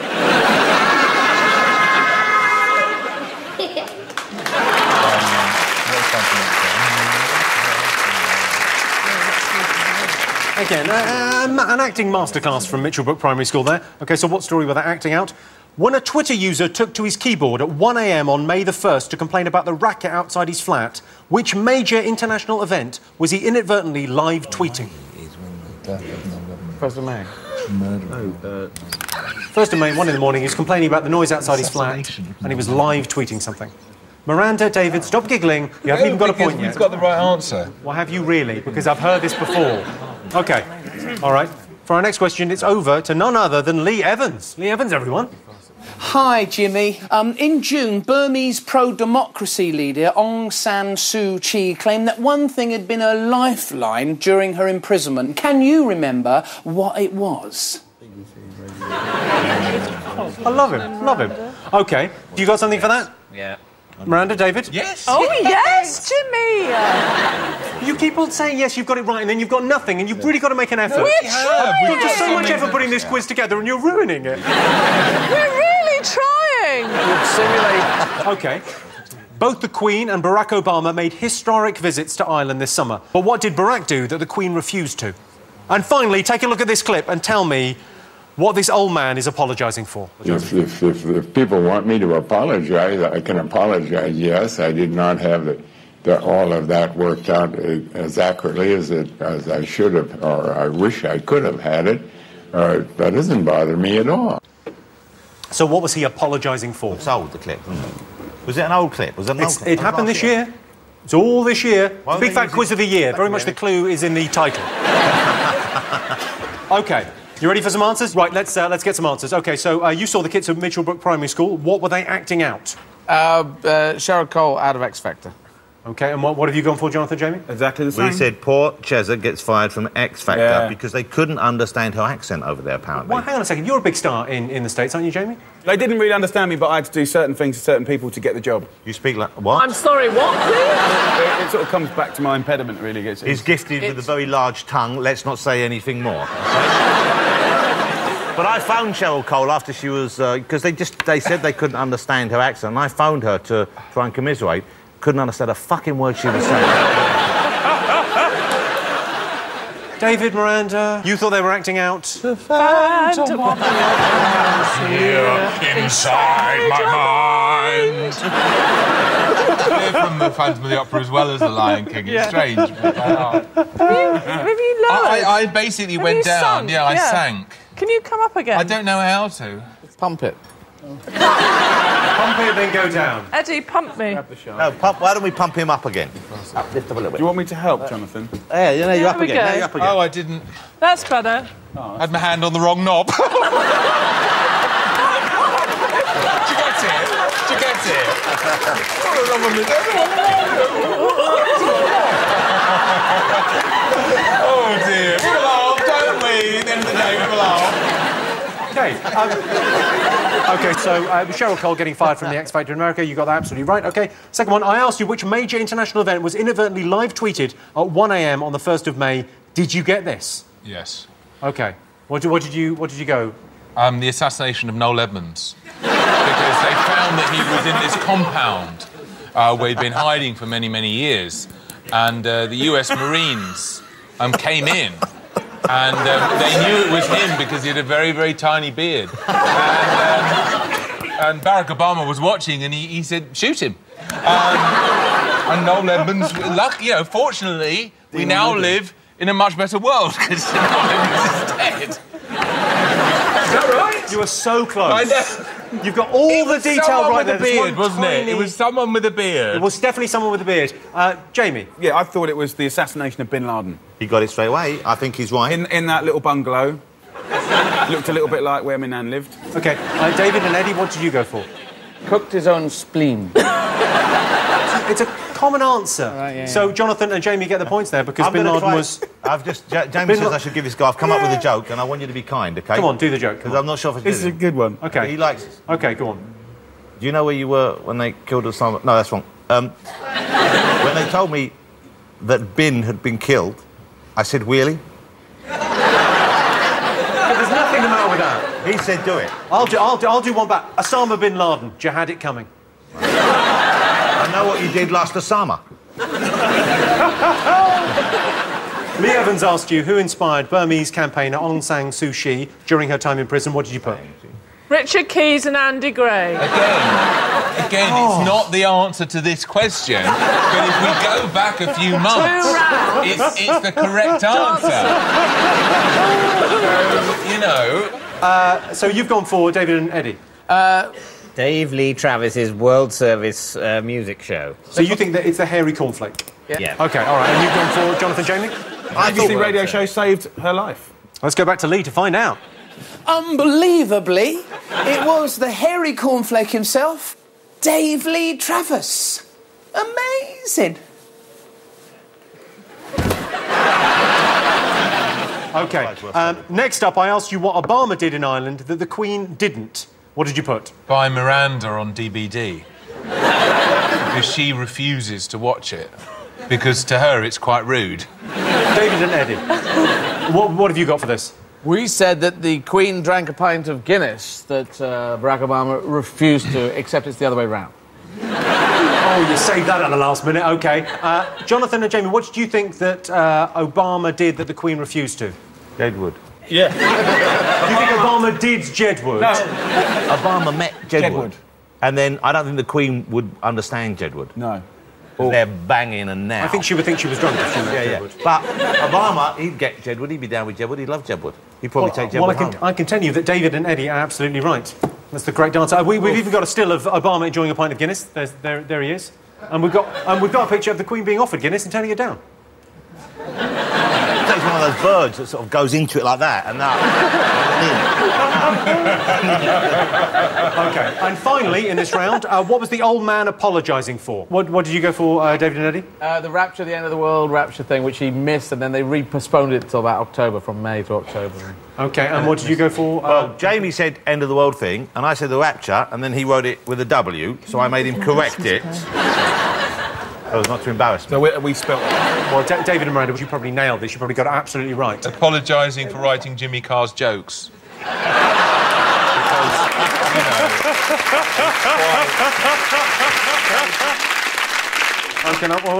Speaker 1: Again, an acting masterclass from Mitchellbrook Primary School there. OK, so what story were they acting out? When a Twitter user took to his keyboard at 1 a.m. on May the 1st to complain about the racket outside his flat, which major international event was he inadvertently live tweeting?
Speaker 5: 1st of May.
Speaker 1: No, 1st of May, 1 in the morning, he was complaining about the noise outside his flat, and he was live tweeting something. Miranda, David, stop giggling. You haven't even got a point yet.
Speaker 4: We've got the right answer.
Speaker 1: Well, have you really? Because I've heard this before. OK, all right. For our next question, it's over to none other than Lee Evans. Lee Evans, everyone.
Speaker 21: Hi, Jimmy. In June, Burmese pro-democracy leader Aung San Suu Kyi claimed that one thing had been a lifeline during her imprisonment. Can you remember what it was?
Speaker 1: I love him, love him. OK, you got something for that?
Speaker 6: Yeah.
Speaker 1: Miranda, David?
Speaker 4: Yes.
Speaker 10: Oh, yes, Jimmy!
Speaker 1: You keep on saying yes, you've got it right, and then you've got nothing, and you've really got to make an effort.
Speaker 10: We're trying!
Speaker 1: You've got so much effort putting this quiz together, and you're ruining it.
Speaker 10: We're really trying!
Speaker 5: Simulate.
Speaker 1: OK. Both the Queen and Barack Obama made historic visits to Ireland this summer. But what did Barack do that the Queen refused to? And finally, take a look at this clip and tell me what this old man is apologising for.
Speaker 7: If people want me to apologise, I can apologise, yes. I did not have all of that worked out as accurately as I should have, or I wish I could have had it. That doesn't bother me at all.
Speaker 1: So what was he apologising for?
Speaker 2: It's old, the clip, wasn't it? Was it an old clip? Was it an old clip?
Speaker 1: It happened this year. It's all this year. Big Fat Quiz of the Year. Very much the clue is in the title. OK. You ready for some answers? Right, let's get some answers. OK, so you saw the kids at Mitchellbrook Primary School. What were they acting out?
Speaker 5: Cheryl Cole out of X Factor.
Speaker 1: OK, and what have you gone for, Jonathan, Jamie?
Speaker 3: Exactly the same.
Speaker 2: We said poor Chezza gets fired from X Factor because they couldn't understand her accent over there, apparently.
Speaker 1: Well, hang on a second. You're a big star in the States, aren't you, Jamie?
Speaker 3: They didn't really understand me, but I had to do certain things to certain people to get the job.
Speaker 2: You speak like... What?
Speaker 10: I'm sorry, what, please?
Speaker 3: It sort of comes back to my impediment, really.
Speaker 2: He's gifted with a very large tongue. Let's not say anything more. But I phoned Cheryl Cole after she was... Because they said they couldn't understand her accent, and I phoned her to try and commiserate. Couldn't understand a fucking word she was saying.
Speaker 1: David, Miranda, you thought they were acting out?
Speaker 4: The Phantom of the Opera here inside my mind. They're from the Phantom of the Opera as well as the Lion King. It's strange, but they are.
Speaker 10: Have you lowered?
Speaker 4: I basically went down.
Speaker 10: Sunk?
Speaker 4: Yeah, I sank.
Speaker 10: Can you come up again?
Speaker 4: I don't know how to.
Speaker 5: Pump it.
Speaker 1: Pump it, then go down.
Speaker 10: Eddie, pump me.
Speaker 2: No, why don't we pump him up again? Lift up a little bit.
Speaker 3: Do you want me to help, Jonathan?
Speaker 2: Yeah, you're up again.
Speaker 10: Go.
Speaker 2: You're up again.
Speaker 4: Oh, I didn't.
Speaker 10: That's better.
Speaker 4: I had my hand on the wrong knob. Did you get it? Did you get it? Oh, dear. We will laugh, don't we? At the end of the day, we will laugh.
Speaker 1: OK. OK, so Cheryl Cole getting fired from the X Factor in America. You got that absolutely right. OK. Second one, I asked you which major international event was inadvertently live tweeted at 1 a.m. on the 1st of May. Did you get this?
Speaker 4: Yes.
Speaker 1: OK. What did you go?
Speaker 4: The assassination of Noel Edmonds. Because they found that he was in this compound where he'd been hiding for many, many years. And the US Marines came in. And they knew it was him because he had a very, very tiny beard. And Barack Obama was watching and he said, shoot him. And Noel Edmonds, fortunately, we now live in a much better world because Noel Edmonds is dead. Is that right?
Speaker 1: You are so close.
Speaker 4: I know.
Speaker 1: You've got all the detail right there.
Speaker 4: It was someone with a beard, wasn't it? It was someone with a beard.
Speaker 1: It was definitely someone with a beard. Jamie?
Speaker 3: Yeah, I thought it was the assassination of Bin Laden.
Speaker 2: He got it straight away. I think he's right.
Speaker 3: In that little bungalow. Looked a little bit like where my nan lived.
Speaker 1: OK. David and Eddie, what did you go for?
Speaker 5: Cooked his own spleen.
Speaker 1: It's a common answer.
Speaker 5: Right, yeah.
Speaker 1: So Jonathan and Jamie get the points there because Bin Laden was...
Speaker 2: Jamie says I should give this guy... I've come up with a joke and I want you to be kind, OK?
Speaker 1: Come on, do the joke.
Speaker 2: Because I'm not sure if I
Speaker 3: This is a good one.
Speaker 1: OK.
Speaker 2: He likes it.
Speaker 1: OK, go on.
Speaker 2: Do you know where you were when they killed Osama? No, that's wrong. When they told me that Bin had been killed, I said, really?
Speaker 1: But there's nothing the matter with that.
Speaker 2: He said, do it.
Speaker 1: I'll do one back. Osama Bin Laden. You had it coming.
Speaker 2: I know what you did last Osama.
Speaker 1: Lee Evans asked you who inspired Burmese campaigner Aung San Suu Kyi during her time in prison. What did you put?
Speaker 10: Richard Keys and Andy Gray.
Speaker 4: Again, it's not the answer to this question, but if we go back a few months, it's the correct answer.
Speaker 1: So you've gone for David and Eddie.
Speaker 6: Dave Lee Travis's World Service music show.
Speaker 1: So you think that it's the hairy cornflake?
Speaker 6: Yeah.
Speaker 1: OK, all right. And you've gone for Jonathan, Jamie?
Speaker 3: I thought the radio show saved her life.
Speaker 1: Let's go back to Lee to find out.
Speaker 21: Unbelievably, it was the hairy cornflake himself, Dave Lee Travis. Amazing.
Speaker 1: OK. Next up, I asked you what Obama did in Ireland that the Queen didn't. What did you put?
Speaker 4: Buy Miranda on DVD. Because she refuses to watch it. Because to her, it's quite rude.
Speaker 1: David and Eddie, what have you got for this?
Speaker 5: We said that the Queen drank a pint of Guinness that Barack Obama refused to, except it's the other way round.
Speaker 1: Oh, you saved that at the last minute. OK. Jonathan and Jamie, what did you think that Obama did that the Queen refused to?
Speaker 2: Jedward.
Speaker 3: Yeah.
Speaker 1: You think Obama did Jedward?
Speaker 3: No.
Speaker 2: Obama met Jedward. And then I don't think the Queen would understand Jedward.
Speaker 3: No.
Speaker 2: They're banging and now.
Speaker 1: I think she would think she was drunk if she was Jedward.
Speaker 2: But Obama, he'd get Jedward, he'd be down with Jedward, he'd love Jedward. He'd probably take Jedward home.
Speaker 1: I can tell you that David and Eddie are absolutely right. That's the correct answer. We've even got a still of Obama enjoying a pint of Guinness. There he is. And we've got a picture of the Queen being offered Guinness and turning it down.
Speaker 2: It's one of those birds that sort of goes into it like that, and that.
Speaker 1: OK. And finally, in this round, what was the old man apologising for? What did you go for, David and Eddie?
Speaker 5: The rapture, the end of the world rapture thing, which he missed, and then they postponed it till about October, from May to October.
Speaker 1: OK, and what did you go for?
Speaker 2: Well, Jamie said end of the world thing, and I said the rapture, and then he wrote it with a W, so I made him correct it. That was not to embarrass me.
Speaker 3: So we spelt it.
Speaker 1: Well, David and Miranda, you probably nailed this. You probably got it absolutely right.
Speaker 4: Apologising for writing Jimmy Carr's jokes.
Speaker 1: Well,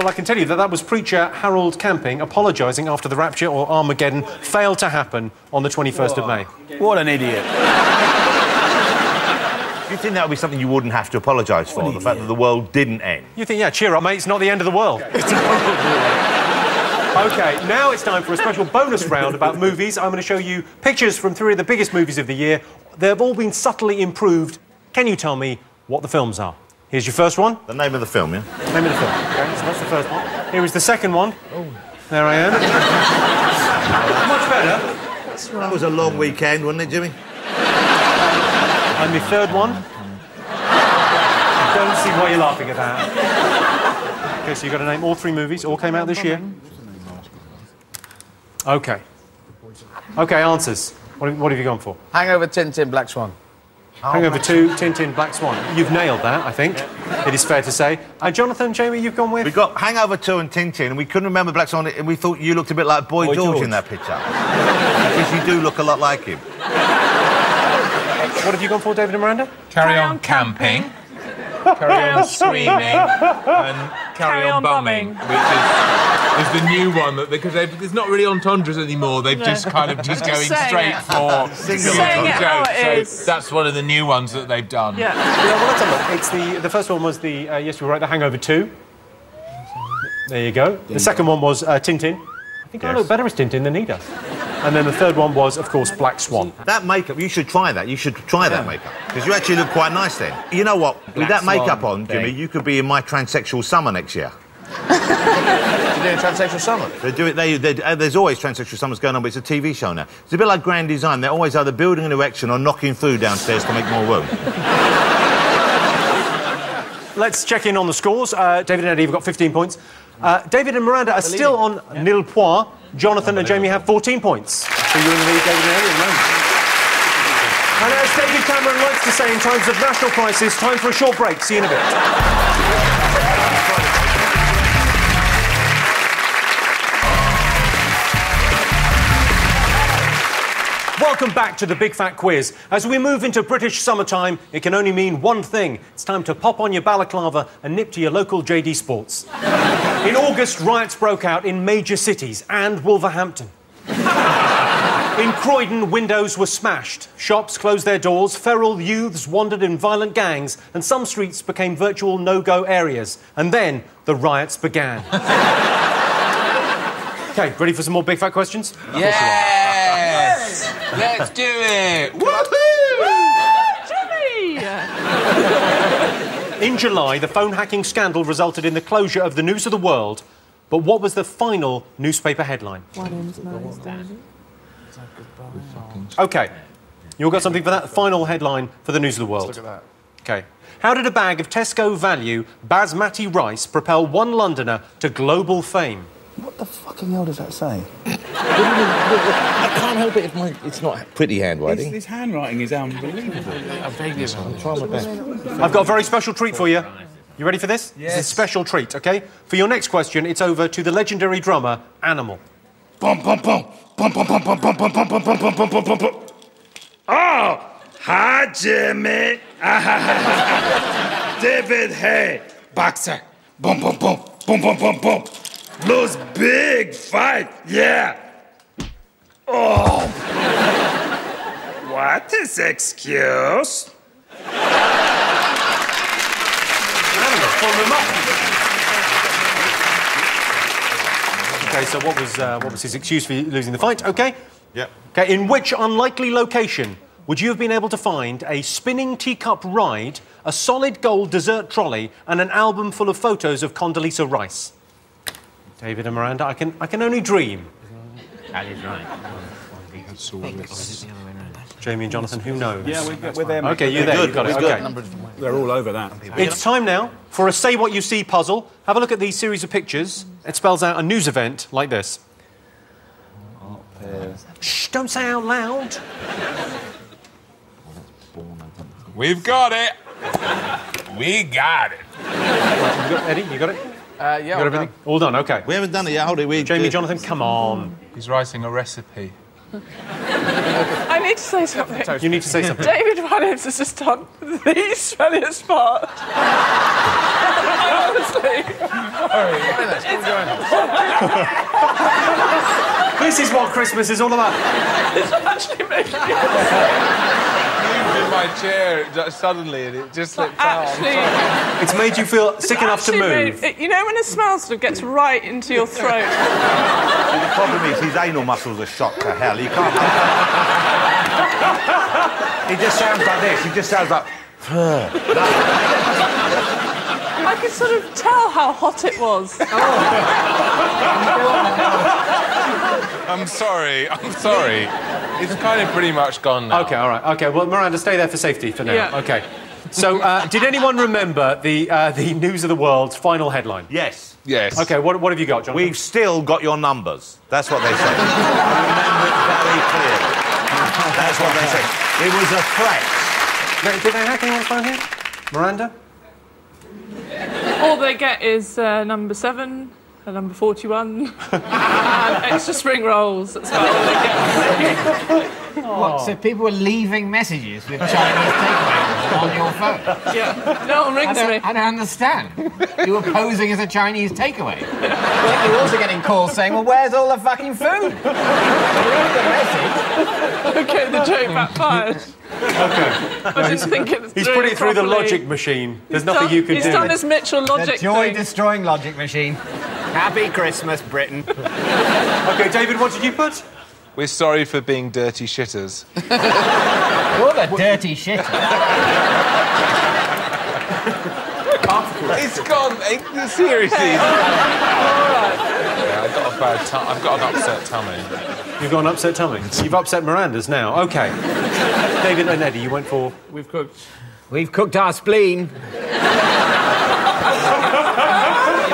Speaker 1: I can tell you that was preacher Harold Camping apologising after the rapture or Armageddon failed to happen on the 21st of May.
Speaker 3: What an idiot.
Speaker 2: Do you think that would be something you wouldn't have to apologise for, the fact that the world didn't end?
Speaker 1: You think, yeah, cheer up, mate, it's not the end of the world. OK, now it's time for a special bonus round about movies. I'm going to show you pictures from 3 of the biggest movies of the year. They've all been subtly improved. Can you tell me what the films are? Here's your first one.
Speaker 2: The name of the film, yeah?
Speaker 1: The name of the film. OK, so that's the first one. Here is the second one. Oh. There I am. Much better.
Speaker 2: That was a long weekend, wasn't it, Jimmy?
Speaker 1: And the third one. I don't see why you're laughing at that. OK, so you've got to name all 3 movies. All came out this year. OK. OK, answers. What have you gone for?
Speaker 5: Hangover, Tintin, Black Swan.
Speaker 1: Hangover 2, Tintin, Black Swan. You've nailed that, I think. It is fair to say. Jonathan, Jamie, you've gone with?
Speaker 2: We got Hangover 2 and Tintin, and we couldn't remember Black Swan, and we thought you looked a bit like Boy George in that picture. Because you do look a lot like him.
Speaker 1: What have you gone for, David and Miranda?
Speaker 4: Carry on camping, carry on screaming, and carry on bumming, which is the new one because it's not really entendres anymore. They've just kind of just going straight for single jokes. So that's one of the new ones that they've done.
Speaker 1: Yeah. Well, let's have a look. It's the first one was the yes, you were right. The Hangover 2. There you go. The second one was Tintin. I think I look better as Tintin than he does. And then the third one was, of course, Black Swan.
Speaker 2: That makeup, you should try that. You should try that makeup. Because you actually look quite nice then. You know what? With that makeup on, Jimmy, you could be in my transsexual summer next year.
Speaker 5: You're doing transsexual summer?
Speaker 2: They do it. There's always transsexual summers going on, but it's a TV show now. It's a bit like Grand Design. They're always either building an erection or knocking food downstairs to make more room.
Speaker 1: Let's check in on the scores. David and Eddie have got 15 points. David and Miranda are still on nil point. Jonathan and Jamie have 14 points. So you're in the lead, David and Eddie, at the moment. And as David Cameron likes to say in times of national crisis, time for a short break. See you in a bit. Welcome back to the Big Fat Quiz. As we move into British summertime, it can only mean one thing. It's time to pop on your balaclava and nip to your local JD Sports. In August, riots broke out in major cities and Wolverhampton. In Croydon, windows were smashed, shops closed their doors, feral youths wandered in violent gangs, and some streets became virtual no-go areas. And then the riots began. OK, ready for some more Big Fat questions?
Speaker 4: Yes! Let's do it! Woohoo!
Speaker 1: In July, the phone hacking scandal resulted in the closure of the News of the World. But what was the final newspaper headline? OK. You all got something for that? Final headline for the News of the World.
Speaker 5: Let's look at that.
Speaker 1: OK. How did a bag of Tesco value basmati rice propel one Londoner to global fame?
Speaker 14: What the fucking hell does that say?
Speaker 2: I can't help it if it's not pretty handwriting.
Speaker 3: His handwriting is unbelievable.
Speaker 2: I'm trying my best.
Speaker 1: I've got a very special treat for you. You ready for this?
Speaker 3: Yes.
Speaker 1: It's a special treat, OK? For your next question, it's over to the legendary drummer, Animal.
Speaker 9: Bum, bum, bum. Bum, bum, bum, bum, bum, bum, bum, bum, bum, bum, bum, bum, bum. Oh, hi, Jimmy. David, hey. boxer. Boom, boom, boom, boom, boom, boom, boom. Lose big fight, yeah. Oh. What is excuse?
Speaker 1: Okay, so what was his excuse for losing the fight? Okay.
Speaker 2: Yep.
Speaker 1: Okay, in which unlikely location would you have been able to find a spinning teacup ride, a solid gold dessert trolley, and an album full of photos of Condoleezza Rice? David and Miranda, I can only dream.
Speaker 6: That is right.
Speaker 1: Jamie and Jonathan, who knows?
Speaker 3: Yeah, we're there.
Speaker 1: Okay, you're there. You got it. Okay.
Speaker 3: They're all over that.
Speaker 1: It's time now for a Say What You See puzzle. Have a look at these series of pictures. It spells out a news event like this. Shh, don't say out loud.
Speaker 4: We've got it. We got it.
Speaker 1: Eddie, you got it?
Speaker 5: Yeah,
Speaker 1: you got everything? All done, OK.
Speaker 2: We haven't done it yet, hold it.
Speaker 1: Jamie, Jonathan, come on.
Speaker 4: He's writing a recipe.
Speaker 10: I need to say something.
Speaker 1: You need to say something.
Speaker 10: David Walliams has just done the funniest part. Honestly.
Speaker 1: This is what Christmas is all about.
Speaker 10: It's actually making me
Speaker 4: In my chair suddenly, and it just slipped out.
Speaker 1: It's made you feel sick enough to move.
Speaker 10: You know when a smell sort of gets right into your throat?
Speaker 2: The problem is his anal muscles are shot to hell. He can't... He just sounds like this. He just sounds like...
Speaker 10: I could sort of tell how hot it was.
Speaker 4: I'm sorry. It's kind of pretty much gone now.
Speaker 1: OK, all right. OK, well, Miranda, stay there for safety for now.
Speaker 10: Yeah.
Speaker 1: OK. So, did anyone remember the News of the World's final headline?
Speaker 2: Yes.
Speaker 4: Yes.
Speaker 1: OK, what have you got, John?
Speaker 2: We've still got your numbers. That's what they say. Remember it very clearly. That's what they say. It was a threat.
Speaker 1: Did they hack anyone's phone here? Miranda?
Speaker 10: All they get is number 7, number 41, and extra spring rolls. That's about all they get.
Speaker 6: What, so people were leaving messages with Chinese takeaways on your phone?
Speaker 10: Yeah, no one rings me.
Speaker 6: I don't understand. You were posing as a Chinese takeaway. You're also getting calls saying, well, where's all the fucking food? Read the message.
Speaker 10: OK, the joke backfired.
Speaker 1: OK.
Speaker 10: I didn't think it was
Speaker 1: He's put it through the
Speaker 10: properly.
Speaker 1: logic machine. There's nothing you can do.
Speaker 10: He's done this Mitchell logic
Speaker 6: The joy-destroying logic machine. Happy Christmas, Britain.
Speaker 1: OK, David, what did you put?
Speaker 4: We're sorry for being dirty shitters.
Speaker 6: You're the dirty shitter.
Speaker 4: It's gone. Seriously. Yeah, I've got an upset tummy.
Speaker 1: You've got an upset tummy? You've upset Miranda's now. OK. David and Eddie, you went for...
Speaker 6: We've cooked our spleen. They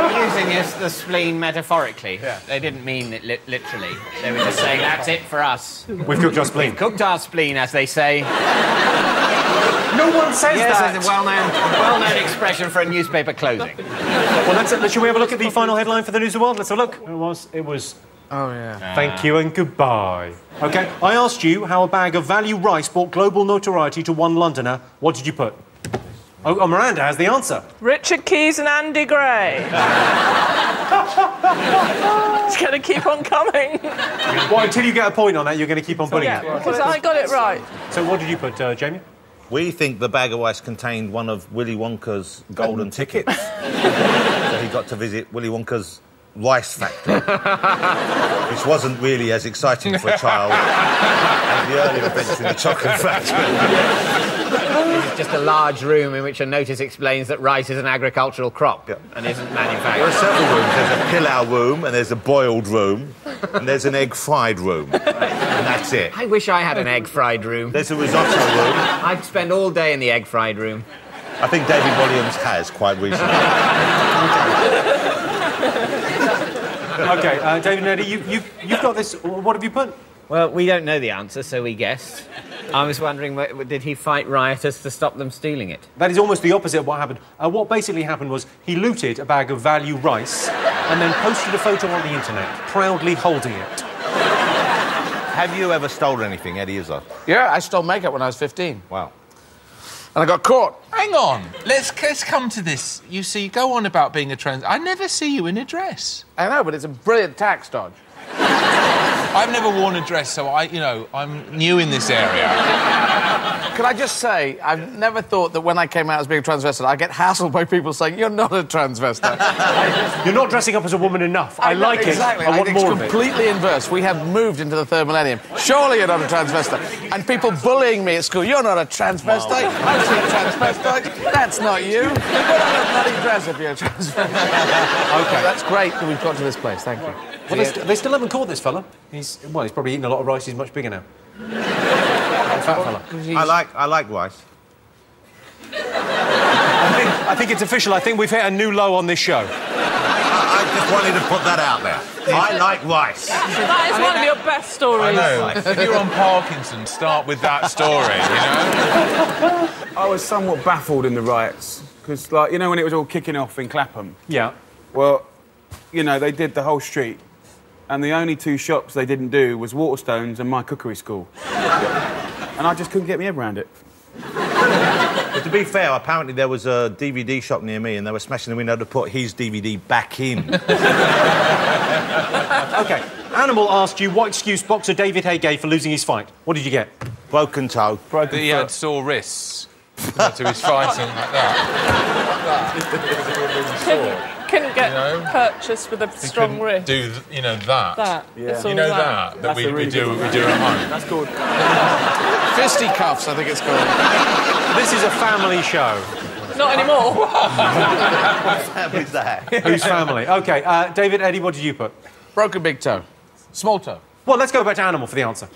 Speaker 6: were using the spleen metaphorically. Yeah. They didn't mean it literally. They were just saying, that's it for us.
Speaker 1: We've cooked our spleen.
Speaker 6: We've cooked our spleen, as they say.
Speaker 1: No one says
Speaker 6: yes,
Speaker 1: that.
Speaker 6: Yes, it's a well-known expression for a newspaper closing.
Speaker 1: Well, shall we have a look at the final headline for the News of the World? Let's have a look. It was...
Speaker 4: Oh, yeah.
Speaker 1: Thank you and goodbye. OK, I asked you how a bag of value rice brought global notoriety to one Londoner. What did you put? Oh, Miranda has the answer.
Speaker 10: Richard Keys and Andy Gray. It's going to keep on coming.
Speaker 1: Well, until you get a point on that, you're going to keep on putting it.
Speaker 10: Because I got it right.
Speaker 1: So what did you put, Jamie?
Speaker 2: We think the bag of rice contained one of Willy Wonka's golden tickets. So he got to visit Willy Wonka's rice factory, which wasn't really as exciting for a child as the earlier events in the chocolate factory.
Speaker 6: It's just a large room in which a notice explains that rice is an agricultural crop and isn't manufactured.
Speaker 2: There are several rooms. There's a pilau room, and there's a boiled room, and there's an egg-fried room. And that's it.
Speaker 6: I wish I had an egg-fried room.
Speaker 2: There's a risotto room.
Speaker 6: I'd spend all day in the egg-fried room.
Speaker 2: I think David Walliams has quite recently.
Speaker 1: OK, David and Eddie, you've got this. What have you put?
Speaker 6: Well, we don't know the answer, so we guessed. I was wondering, did he fight rioters to stop them stealing it?
Speaker 1: That is almost the opposite of what happened. What basically happened was he looted a bag of value rice and then posted a photo on the internet, proudly holding it.
Speaker 2: Have you ever stolen anything, Eddie Izzard?
Speaker 5: Yeah, I stole makeup when I was 15.
Speaker 2: Wow.
Speaker 5: And I got caught.
Speaker 4: Hang on. Let's come to this. You see, you go on about being a trans... I never see you in a dress.
Speaker 5: I know, but it's a brilliant tax dodge.
Speaker 4: I've never worn a dress, so I'm new in this area.
Speaker 5: Can I just say, I've never thought that when I came out as being a transvestite, I get hassled by people saying, you're not a transvestite.
Speaker 1: You're not dressing up as a woman enough. I like
Speaker 5: exactly.
Speaker 1: it. I want more of it.
Speaker 5: It's completely inverse. We have moved into the third millennium. Surely you're not a transvestite. And people bullying me at school, you're not a transvestite. I've seen transvestites. That's not you. Put on a bloody dress if you're a transvestite. OK. That's great that we've got to this place. Thank you.
Speaker 1: Well, they still haven't caught this fella. He's probably eating a lot of rice. He's much bigger now. Fat fella.
Speaker 2: I like rice.
Speaker 1: I think it's official. I think we've hit a new low on this show.
Speaker 2: I just wanted to put that out there. I like rice.
Speaker 10: That is one of your best stories.
Speaker 4: I know. If you're on Parkinson's, start with that story, you know?
Speaker 3: I was somewhat baffled in the riots, because, like, you know, when it was all kicking off in Clapham?
Speaker 1: Yeah.
Speaker 3: Well, you know, they did the whole street, and the only two shops they didn't do was Waterstones and my cookery school. And I just couldn't get my head around it.
Speaker 2: But to be fair, apparently there was a DVD shop near me and they were smashing the window to put his DVD back in.
Speaker 1: OK, Animal asked you what excuse boxer David Hay gave for losing his fight. What did you get?
Speaker 2: Broken toe.
Speaker 4: That he had sore wrists to his fighting like that.
Speaker 10: Couldn't get purchased with a strong wrist.
Speaker 4: Do that?
Speaker 10: That.
Speaker 4: Yeah. You know that we do at home.
Speaker 3: That's called
Speaker 5: fisticuffs, I think it's called.
Speaker 1: This is a family show.
Speaker 10: Not anymore.
Speaker 2: What family's that?
Speaker 1: Whose family? OK, David, Eddie, what did you put?
Speaker 5: Broken big toe. Small toe.
Speaker 1: Well, let's go back to Animal for the answer.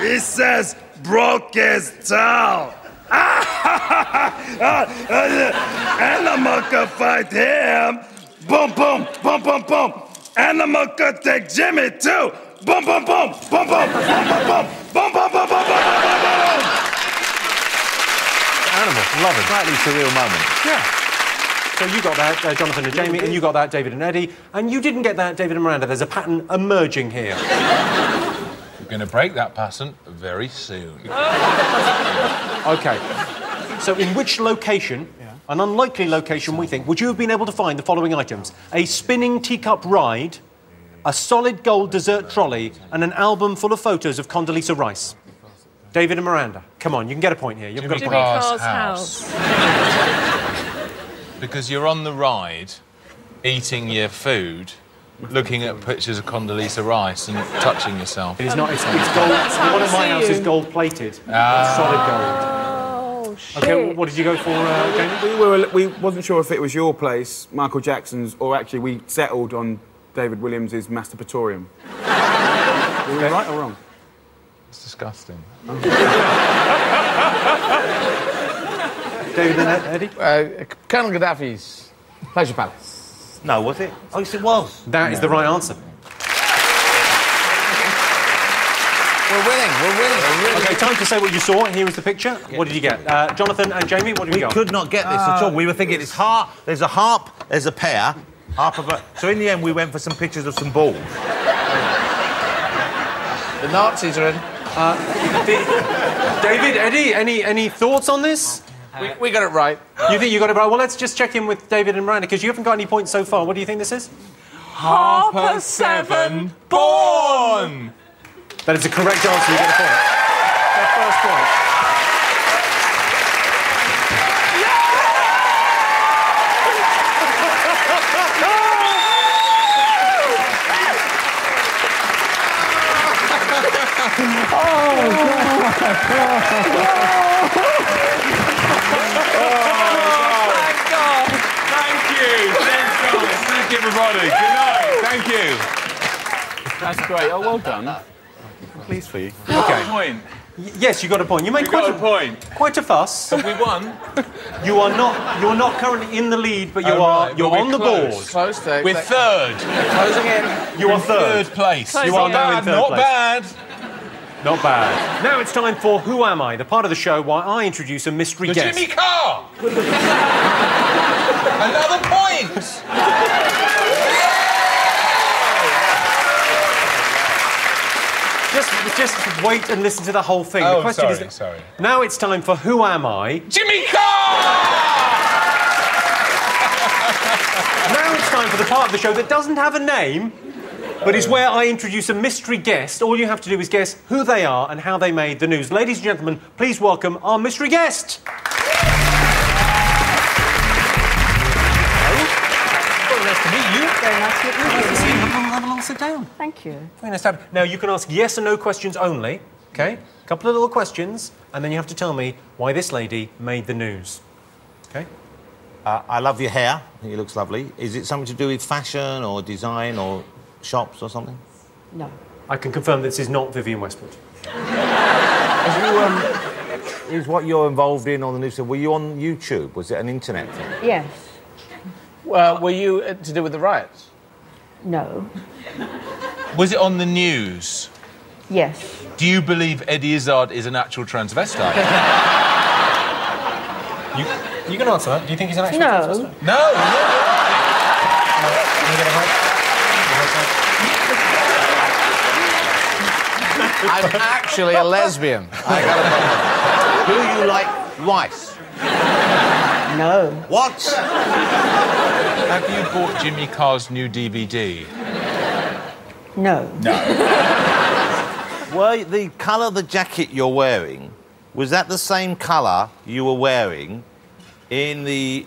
Speaker 9: He says broke his toe. Animal could fight him. Boom, boom, boom, boom, boom. Animal could take Jimmy too. Boom, boom, boom, boom, boom, boom, boom, boom, boom, boom, boom, boom, boom.
Speaker 1: Animal, love it.
Speaker 2: Slightly surreal moment.
Speaker 1: Yeah. So you got that, Jonathan and Jamie, and you got that, David and Eddie, and you didn't get that, David and Miranda. There's a pattern emerging here.
Speaker 4: We're going to break that pattern very soon.
Speaker 1: OK. So in which location, an unlikely location we think, would you have been able to find the following items? A spinning teacup ride, a solid gold dessert trolley, and an album full of photos of Condoleezza Rice? David and Miranda, come on, you can get a point here. You've got a
Speaker 10: Jimmy
Speaker 1: point.
Speaker 10: Carr's house.
Speaker 4: Because you're on the ride, eating your food, looking at pictures of Condoleezza Rice and touching yourself.
Speaker 1: It is not. It's gold. One of my house is gold-plated. Solid gold.
Speaker 10: Oh, shit.
Speaker 1: OK, what did you go for, Jamie?
Speaker 3: We wasn't sure if it was your place, Michael Jackson's, or actually we settled on David Williams' masturbatorium. Were we right or wrong?
Speaker 4: It's disgusting.
Speaker 1: David and Eddie?
Speaker 5: Colonel Gaddafi's Pleasure Palace.
Speaker 2: No, was it? Oh, yes, it was.
Speaker 1: That is the right answer.
Speaker 5: We're winning.
Speaker 1: OK, time to say what you saw. Here is the picture. What did you get? Jonathan and Jamie, what did you got?
Speaker 2: We could not get this at all. We were thinking it's harp, there's a harp, there's a pear, harp of a... So in the end, we went for some pictures of some balls.
Speaker 5: The Nazis are in.
Speaker 1: David, Eddie, any thoughts on this?
Speaker 5: We got it right.
Speaker 1: You think you got it right? Well, let's just check in with David and Miranda, because you haven't got any points so far. What do you think this is?
Speaker 10: Harper 7
Speaker 4: Born!
Speaker 1: That is the correct answer. You get a point. Their first point.
Speaker 4: Thank you, everybody. Good night. Thank you.
Speaker 3: That's great. Oh, well done. I'm pleased for you.
Speaker 1: OK.
Speaker 4: Point.
Speaker 1: Yes, you got a point. You made
Speaker 4: Got a point.
Speaker 1: quite a fuss.
Speaker 4: Have we won?
Speaker 1: You're not currently in the lead, but you're on the board.
Speaker 5: Close to.
Speaker 4: We're third.
Speaker 5: Closing in.
Speaker 1: You are third.
Speaker 4: Third place.
Speaker 1: You are now in third
Speaker 4: Not
Speaker 1: place.
Speaker 4: bad.
Speaker 1: Not bad. Now it's time for Who Am I? The part of the show where I introduce a mystery
Speaker 4: The
Speaker 1: guest.
Speaker 4: Jimmy Carr. Another point.
Speaker 1: just wait and listen to the whole thing.
Speaker 4: Oh,
Speaker 1: the question
Speaker 4: sorry,
Speaker 1: is...
Speaker 4: sorry.
Speaker 1: Now it's time for Who Am I?
Speaker 4: Jimmy Carr!
Speaker 1: Now it's time for the part of the show that doesn't have a name, but is where I introduce a mystery guest. All you have to do is guess who they are and how they made the news. Ladies and gentlemen, please welcome our mystery guest. Hello. Nice to meet you.
Speaker 13: Very nice to meet you.
Speaker 1: Nice to see you. Have a little sit down.
Speaker 13: Thank you.
Speaker 1: Very nice to have you. Now, you can ask yes or no questions only, OK? A couple of little questions, and then you have to tell me why this lady made the news. OK?
Speaker 2: I love your hair. I think it looks lovely. Is it something to do with fashion or design or shops or something?
Speaker 13: No.
Speaker 1: I can confirm this is not Vivienne Westwood.
Speaker 2: Is what you're involved in on the news? Were you on YouTube? Was it an internet thing?
Speaker 13: Yes.
Speaker 5: Were you to do with the riots?
Speaker 13: No.
Speaker 4: Was it on the news?
Speaker 13: Yes.
Speaker 4: Do you believe Eddie Izzard is an actual transvestite?
Speaker 1: You can answer that. Do you think he's an actual transvestite?
Speaker 4: No.
Speaker 5: I'm actually a lesbian. I got a problem.
Speaker 2: Do you like rice?
Speaker 13: No.
Speaker 2: What?
Speaker 4: Have you bought Jimmy Carr's new DVD?
Speaker 13: No.
Speaker 2: Well, the colour of the jacket you're wearing, was that the same colour you were wearing in the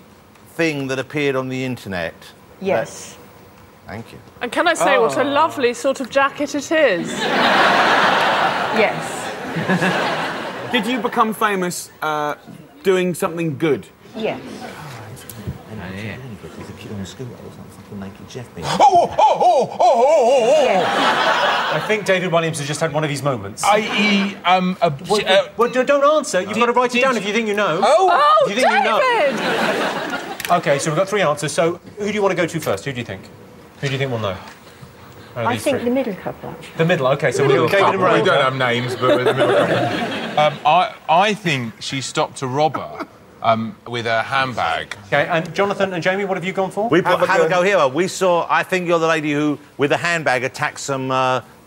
Speaker 2: thing that appeared on the internet?
Speaker 13: Yes.
Speaker 2: Thank you.
Speaker 10: And can I say what a lovely sort of jacket it is?
Speaker 13: Yes.
Speaker 3: Did you become famous doing something good?
Speaker 13: Yes.
Speaker 2: There's a kid on a scooter or something, fucking naked Jeff.
Speaker 1: I think David Walliams has just had one of these moments.
Speaker 4: I.e.
Speaker 1: Well, don't answer. You've got to write it down if you think you know.
Speaker 10: Oh,
Speaker 1: if you think
Speaker 10: David!
Speaker 1: You know. OK, so we've got 3 answers. So who do you want to go to first? Who do you think? Who do you think will know?
Speaker 13: I think the middle couple, actually.
Speaker 1: The middle, OK, so we'll go David and Miranda.
Speaker 4: We don't have names, but we're the middle couple. I think she stopped a robber with a handbag.
Speaker 1: OK, and Jonathan and Jamie, what have you gone for?
Speaker 2: Have a go here. We saw, I think you're the lady who, with a handbag, attacked some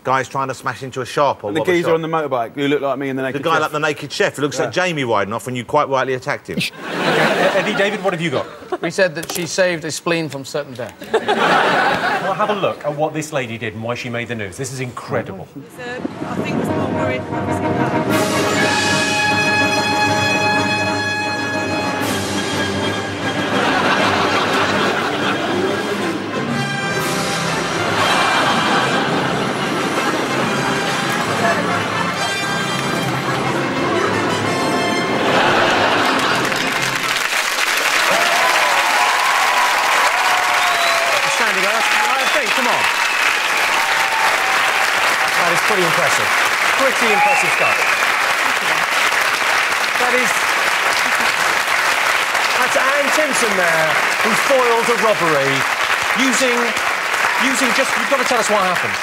Speaker 2: guys trying to smash into a shop. Or
Speaker 3: the geezer on the motorbike who looked like me in the naked
Speaker 2: chef. The guy
Speaker 3: chef.
Speaker 2: like the naked chef who looks like Jamie riding off, and you quite rightly attacked him.
Speaker 1: Eddie, David, what have you got?
Speaker 5: We said that she saved a spleen from certain death.
Speaker 1: Well, have a look at what this lady did and why she made the news. This is incredible.
Speaker 16: I think was more worried about risking her.
Speaker 1: Pretty impressive. Pretty impressive stuff. That's Anne Timpson there, who foiled a robbery using just... You've got to tell us what happened.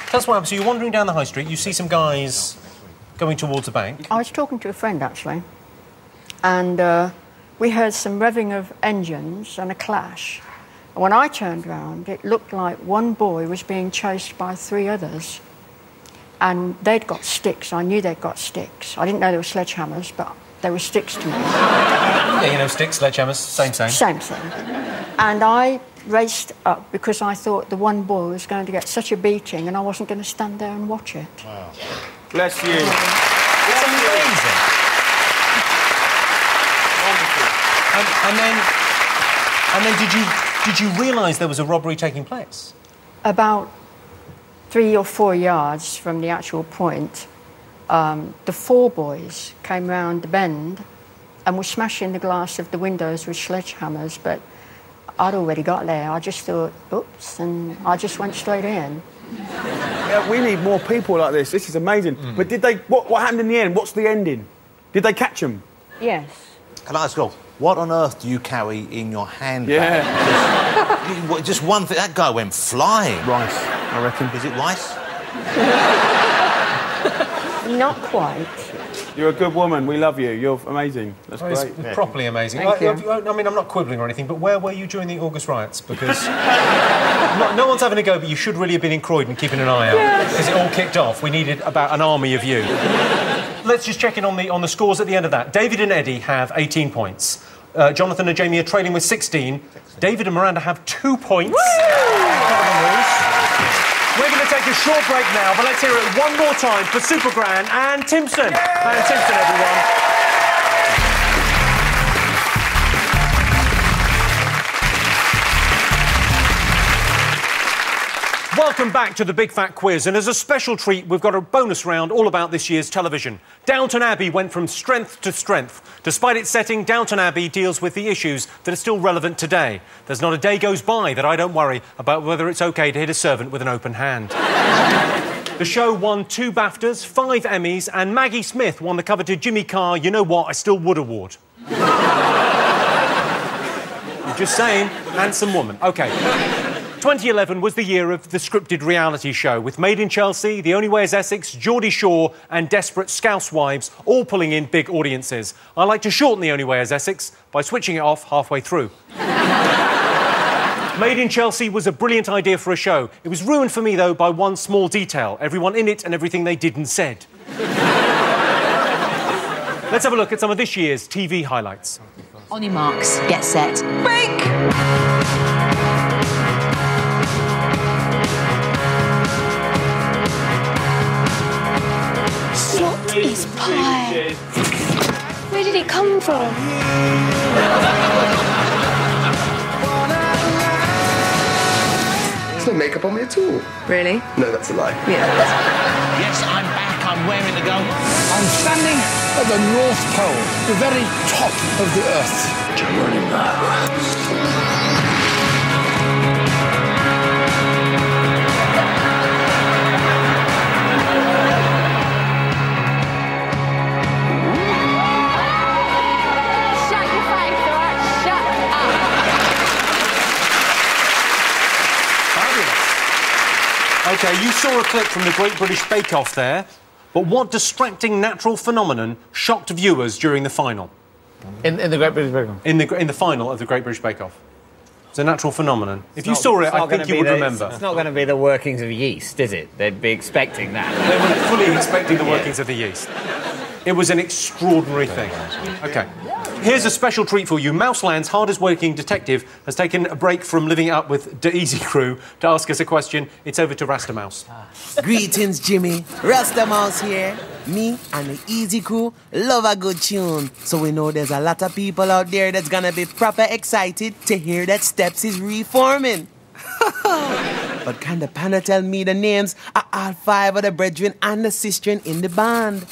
Speaker 1: Tell us what happened. So you're wandering down the high street, you see some guys going towards a bank.
Speaker 13: I was talking to a friend, actually, and we heard some revving of engines and a clash. And when I turned round, it looked like one boy was being chased by 3 others. And they'd got sticks. I knew they'd got sticks. I didn't know they were sledgehammers, but they were sticks to me.
Speaker 1: Yeah, you know, sticks, sledgehammers, same.
Speaker 13: Same. And I raced up because I thought the one boy was going to get such a beating and I wasn't going to stand there and watch it.
Speaker 3: Wow. Bless you.
Speaker 1: It's amazing. And then did you realise there was a robbery taking place?
Speaker 13: About 3 or 4 yards from the actual point, the 4 boys came round the bend and were smashing the glass of the windows with sledgehammers, but I'd already got there. I just thought, oops, and I just went straight in.
Speaker 3: Yeah, we need more people like this. This is amazing. But did they... What happened in the end? What's the ending? Did they catch them?
Speaker 13: Yes.
Speaker 2: Can I ask you, what on earth do you carry in your handbag?
Speaker 3: Yeah.
Speaker 2: Just one thing. That guy went flying.
Speaker 3: Rice, I reckon.
Speaker 2: Is it rice?
Speaker 13: Not quite.
Speaker 3: You're a good woman. We love you. You're amazing. That's
Speaker 1: It's
Speaker 3: great.
Speaker 1: properly amazing.
Speaker 13: Thank you.
Speaker 1: I mean, I'm not quibbling or anything, but where were you during the August riots? Because no one's having a go, but you should really have been in Croydon keeping an eye out. Because it all kicked off. We needed about an army of you. Let's just check in on the scores at the end of that. David and Eddie have 18 points. Jonathan and Jamie are trailing with 16. David and Miranda have 2 points. We're going to take a short break now, but let's hear it one more time for Super Gran and Timson. And Timson, everyone. Welcome back to the Big Fat Quiz, and as a special treat, we've got a bonus round all about this year's television. Downton Abbey went from strength to strength. Despite its setting, Downton Abbey deals with the issues that are still relevant today. There's not a day goes by that I don't worry about whether it's OK to hit a servant with an open hand. The show won 2 BAFTAs, 5 Emmys, and Maggie Smith won the coveted Jimmy Carr You Know What I Still Would award. I'm just saying, handsome woman. OK. 2011 was the year of the scripted reality show, with Made in Chelsea, The Only Way is Essex, Geordie Shore and Desperate Scouse-wives all pulling in big audiences. I like to shorten The Only Way is Essex by switching it off halfway through. Made in Chelsea was a brilliant idea for a show. It was ruined for me, though, by one small detail. Everyone in it and everything they did and said. Let's have a look at some of this year's TV highlights.
Speaker 18: On your marks, get set, break!
Speaker 20: What is pie? Where did it come from?
Speaker 12: There's no makeup on me at all.
Speaker 18: Really?
Speaker 12: No, that's a lie.
Speaker 18: Yeah.
Speaker 22: Yes, I'm back. I'm wearing to go. I'm standing at the North Pole, the very top of the Earth.
Speaker 1: OK, you saw a clip from the Great British Bake Off there, but what distracting natural phenomenon shocked viewers during the final?
Speaker 5: In the Great British Bake Off?
Speaker 1: In the final of the Great British Bake Off. It's a natural phenomenon. If you saw it, I think you would remember.
Speaker 6: It's not going to be the workings of yeast, is it? They'd be expecting that.
Speaker 1: They were fully expecting the workings of the yeast. It was an extraordinary thing. OK. Here's a special treat for you. Mouseland's hardest-working detective has taken a break from living up with the Easy Crew to ask us a question. It's over to Rasta Mouse.
Speaker 23: Greetings, Jimmy. Rasta Mouse here. Me and the Easy Crew love a good tune. So we know there's a lot of people out there that's gonna be proper excited to hear that Steps is reforming. But can the panel tell me the names of all 5 of the brethren and the sistren in the band?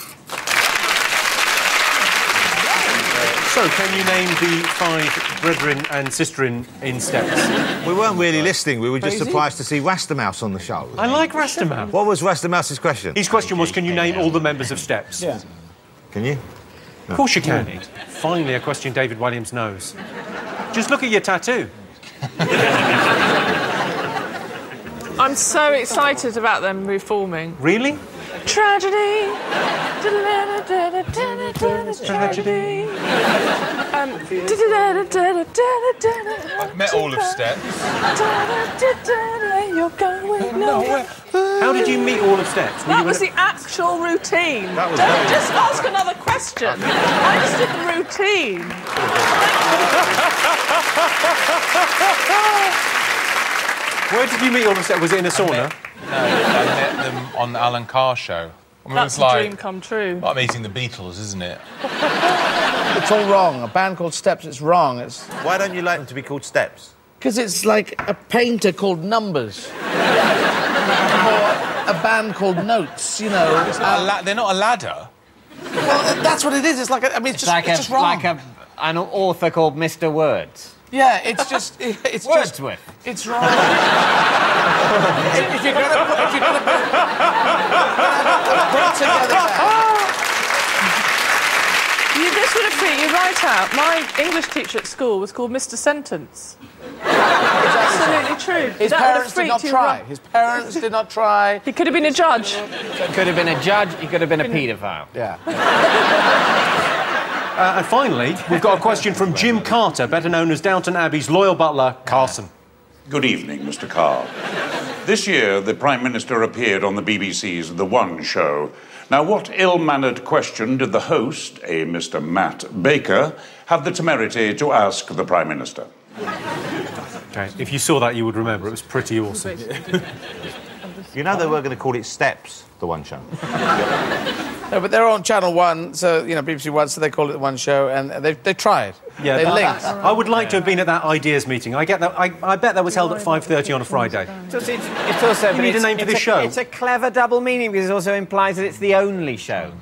Speaker 1: So, can you name the 5 brethren and sistren in Steps?
Speaker 2: We weren't really listening. We were just
Speaker 1: Crazy?
Speaker 2: surprised to see Rasta Mouse on the show.
Speaker 1: I like Rasta Mouse.
Speaker 2: What was Rasta Mouse's question?
Speaker 1: His question was, can you name all the members of Steps?
Speaker 2: Yeah. Can you?
Speaker 1: Of course you can. Finally, a question David Walliams knows. Just look at your tattoo.
Speaker 10: I'm so excited about them reforming.
Speaker 1: Really?
Speaker 10: Tragedy. Tragedy.
Speaker 4: I've met all of Steps.
Speaker 10: You're going nowhere.
Speaker 1: How did you meet all of Steps?
Speaker 10: That was the actual routine.
Speaker 1: That was
Speaker 10: Don't
Speaker 1: very
Speaker 10: just
Speaker 1: good.
Speaker 10: ask another question. I just did the routine.
Speaker 1: Where did you meet all of Steps? Was it in a sauna?
Speaker 4: No, I met them on the Alan Carr show. I mean,
Speaker 10: That's
Speaker 4: it was
Speaker 10: a dream come true.
Speaker 4: like meeting the Beatles, isn't it?
Speaker 5: It's all wrong. A band called Steps, it's wrong. It's
Speaker 2: Why don't you like them to be called Steps?
Speaker 5: because it's like a painter called Numbers. Or a band called Notes, you know.
Speaker 4: They're not a ladder.
Speaker 5: Well, that's what it is. It's like it's just wrong.
Speaker 6: like an author called Mr. Words.
Speaker 5: Yeah, it's just
Speaker 6: Wordsworth.
Speaker 5: It's wrong. if you're gonna put together.
Speaker 10: This would have fit you right shout out, my English teacher at school was called Mr. Sentence. Absolutely true.
Speaker 5: His parents did not try. His parents did not try.
Speaker 10: He could have been a judge.
Speaker 6: He could have been a judge, he could have been a paedophile.
Speaker 5: Yeah.
Speaker 1: And finally, we've got a question from Jim Carter, better known as Downton Abbey's loyal butler, Carson.
Speaker 8: Good evening, Mr. Carr. This year, the Prime Minister appeared on the BBC's The One Show. Now, what ill-mannered question did the host, a Mr. Matt Baker, have the temerity to ask the Prime Minister?
Speaker 1: Okay, if you saw that, you would remember. It was pretty awesome.
Speaker 2: You know they were going to call it Steps, The One Show.
Speaker 5: No, but they're on Channel 1, so, you know, BBC 1, so they call it The One Show, and they tried.
Speaker 1: Yeah,
Speaker 5: they linked.
Speaker 1: I would like to have been at that ideas meeting. I get that. I bet that was held at 5:30 on a Friday.
Speaker 6: It's also...
Speaker 1: You need a name for this show.
Speaker 6: It's a clever double meaning because it also implies that it's the only show.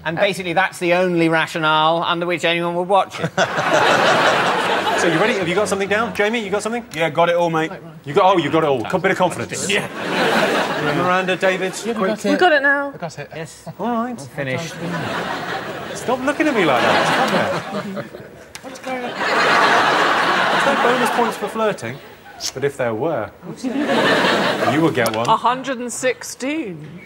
Speaker 6: And basically that's the only rationale under which anyone would watch it.
Speaker 1: So, you ready? Have you got something down? Jamie, you got something?
Speaker 3: Yeah, got it all, mate.
Speaker 1: You got it all. A bit of confidence. Yeah. Miranda, David, quick.
Speaker 10: We've got it now.
Speaker 5: I got it.
Speaker 6: Yes.
Speaker 1: All right.
Speaker 6: Finished.
Speaker 1: Stop looking at me like that. Stop it. What's going on? There's no bonus points for flirting, but if there were, you would get one.
Speaker 10: 116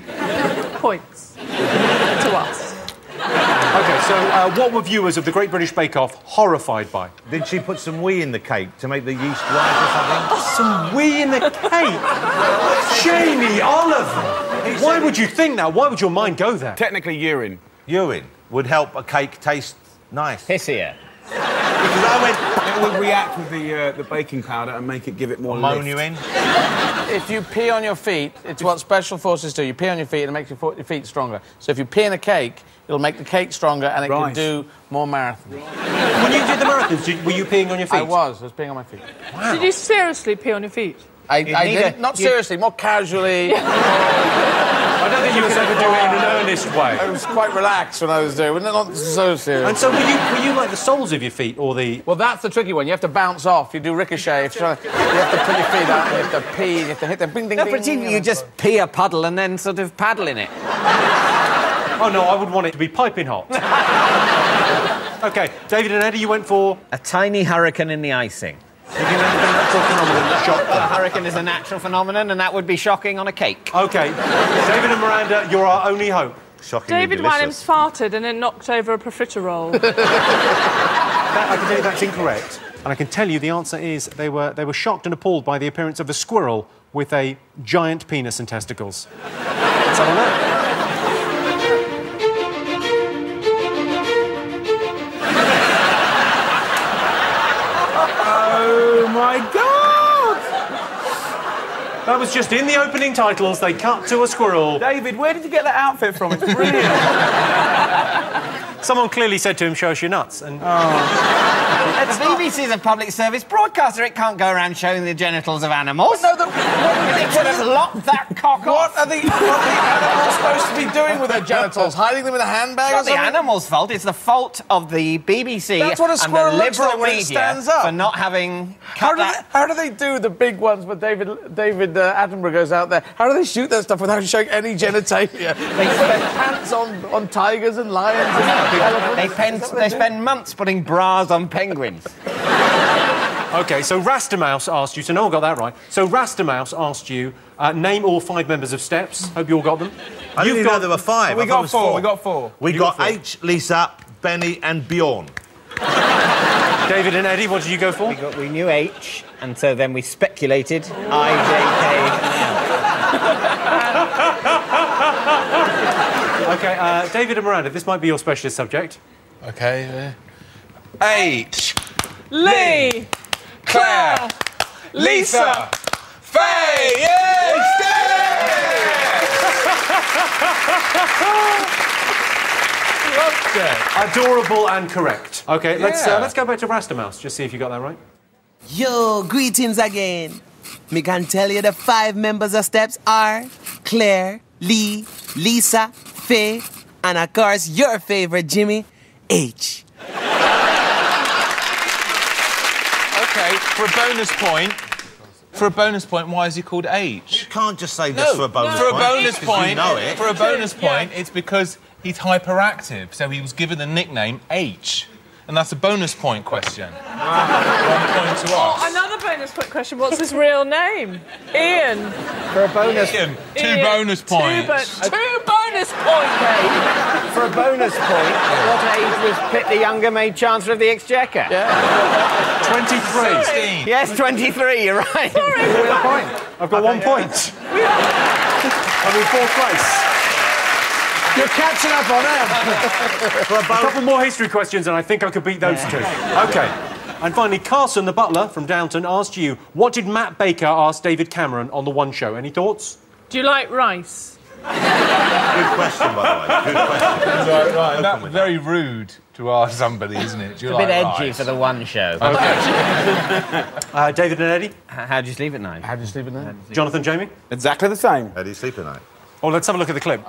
Speaker 10: points to us.
Speaker 1: OK, so what were viewers of the Great British Bake Off horrified by?
Speaker 2: Did she put some wee in the cake to make the yeast rise or something?
Speaker 1: Some wee in the cake? Jamie Oliver! Why would you think that? Why would your mind go there?
Speaker 3: Technically, urine.
Speaker 2: Urine would help a cake taste nice.
Speaker 6: Pissier.
Speaker 2: Because I went...
Speaker 3: It would react with the baking powder and make it give it more lift.
Speaker 2: Ammonia in.
Speaker 5: If you pee on your feet, it's what special forces do. You pee on your feet and it makes your feet stronger. So if you pee in a cake, it'll make the cake stronger and it can do more marathons.
Speaker 1: When you did the marathons, were you peeing on your feet?
Speaker 5: I was peeing on my feet.
Speaker 1: Wow.
Speaker 10: Did you seriously pee on your feet?
Speaker 5: I did, not seriously, more casually.
Speaker 1: I don't think you was ever doing it in an earnest way.
Speaker 5: I was quite relaxed when I was doing it, not so serious.
Speaker 1: And so were you like the soles of your feet or the...
Speaker 5: Well, that's the tricky one. You have to bounce off. You do ricochet. You have to put your feet out, you have to pee, you have to hit the bing, ding,
Speaker 6: No,
Speaker 5: ding.
Speaker 6: but you just pee a puddle and then sort of paddle in it.
Speaker 1: Oh, no, I would want it to be piping hot. OK, David and Eddie, you went for...
Speaker 6: A tiny hurricane in the icing.
Speaker 1: Did you know anything natural phenomenon that shocked
Speaker 6: A
Speaker 1: them?
Speaker 6: hurricane is a natural phenomenon, and that would be shocking on a cake.
Speaker 1: OK, David and Miranda, you're our only hope.
Speaker 2: Shockingly
Speaker 10: David
Speaker 2: delicious.
Speaker 10: Walliams farted and then knocked over a profiterole.
Speaker 1: I can tell you that's incorrect. And I can tell you the answer is they were shocked and appalled by the appearance of a squirrel with a giant penis and testicles. Let's have a look.
Speaker 3: Oh, my God!
Speaker 1: That was just in the opening titles. They cut to a squirrel.
Speaker 3: David, where did you get that outfit from? It's brilliant.
Speaker 1: Someone clearly said to him, show us your nuts. And
Speaker 6: The BBC is a public service broadcaster. It can't go around showing the genitals of animals.
Speaker 5: No,
Speaker 6: they could have locked that cock
Speaker 5: What
Speaker 6: off.
Speaker 5: are the animals supposed to be doing with their genitals? Hiding them in a handbag or
Speaker 6: It's not the
Speaker 5: something?
Speaker 6: animal's fault. It's the fault of the BBC
Speaker 5: That's what a
Speaker 6: and
Speaker 5: squirrel
Speaker 6: the
Speaker 5: looks
Speaker 6: liberal
Speaker 5: like when it
Speaker 6: media
Speaker 5: stands up.
Speaker 6: for not having cut that.
Speaker 5: How do they do the big ones where David Attenborough goes out there? How do they shoot that stuff without showing any genitalia? They spend pants on tigers and lions and elephants.
Speaker 6: They spend months putting bras on penguins.
Speaker 1: OK, so Rastamouse asked you... So no one got that right. So Rastamouse asked you, name all 5 members of Steps. Hope you all got them.
Speaker 2: I didn't know there were 5.
Speaker 3: We got 4. We got 4.
Speaker 2: We got H, Lisa, Benny and Bjorn.
Speaker 1: David and Eddie, what did you go for?
Speaker 6: We knew H, and so then we speculated I, J, K, L.
Speaker 1: OK, David and Miranda, this might be your specialist subject.
Speaker 4: OK. H.
Speaker 10: Lee!
Speaker 4: Claire! Lisa! Faye! Yay! Loved it.
Speaker 1: Adorable and correct. OK, let's go back to Rastamouse. Just see if you got that right.
Speaker 23: Yo, greetings again. Me can tell you the 5 members of Steps are Claire, Lee, Lisa, Faye, and of course your favorite Jimmy, H.
Speaker 4: OK, for a bonus point, why is he called H?
Speaker 2: You can't just say this for a bonus
Speaker 4: For a
Speaker 2: point.
Speaker 4: bonus point,
Speaker 2: You know it.
Speaker 4: For a bonus point, it's because he's hyperactive, so he was given the nickname H. and that's a bonus point question. 1 point to us.
Speaker 10: Another bonus point question. What's his real name? Ian.
Speaker 21: For a bonus...
Speaker 4: Ian, two bonus points.
Speaker 10: Two bonus points, mate.
Speaker 6: For a bonus point, what age was Pitt the Younger made Chancellor of the Exchequer?
Speaker 21: Yeah.
Speaker 1: 23.
Speaker 4: 16.
Speaker 6: Yes, 23, you're right.
Speaker 10: Sorry.
Speaker 1: I've got 1 point. I'm in 4th place.
Speaker 21: You're catching up on them.
Speaker 1: A couple more history questions, and I think I could beat those two. OK. And finally, Carson, the butler from Downton, asked you, what did Matt Baker ask David Cameron on The One Show? Any thoughts?
Speaker 10: Do you like rice?
Speaker 2: Good question, by the way. Good question.
Speaker 4: Right, that's very rude to ask somebody, isn't it? Do you
Speaker 6: It's a bit
Speaker 4: like
Speaker 6: edgy
Speaker 4: rice?
Speaker 6: for The One Show.
Speaker 1: OK. David and Eddie?
Speaker 6: How do you sleep at night?
Speaker 5: How do you sleep at night?
Speaker 1: Jonathan, Jamie?
Speaker 3: Exactly the same.
Speaker 2: How do you sleep at night?
Speaker 1: Oh, let's have a look at the clip.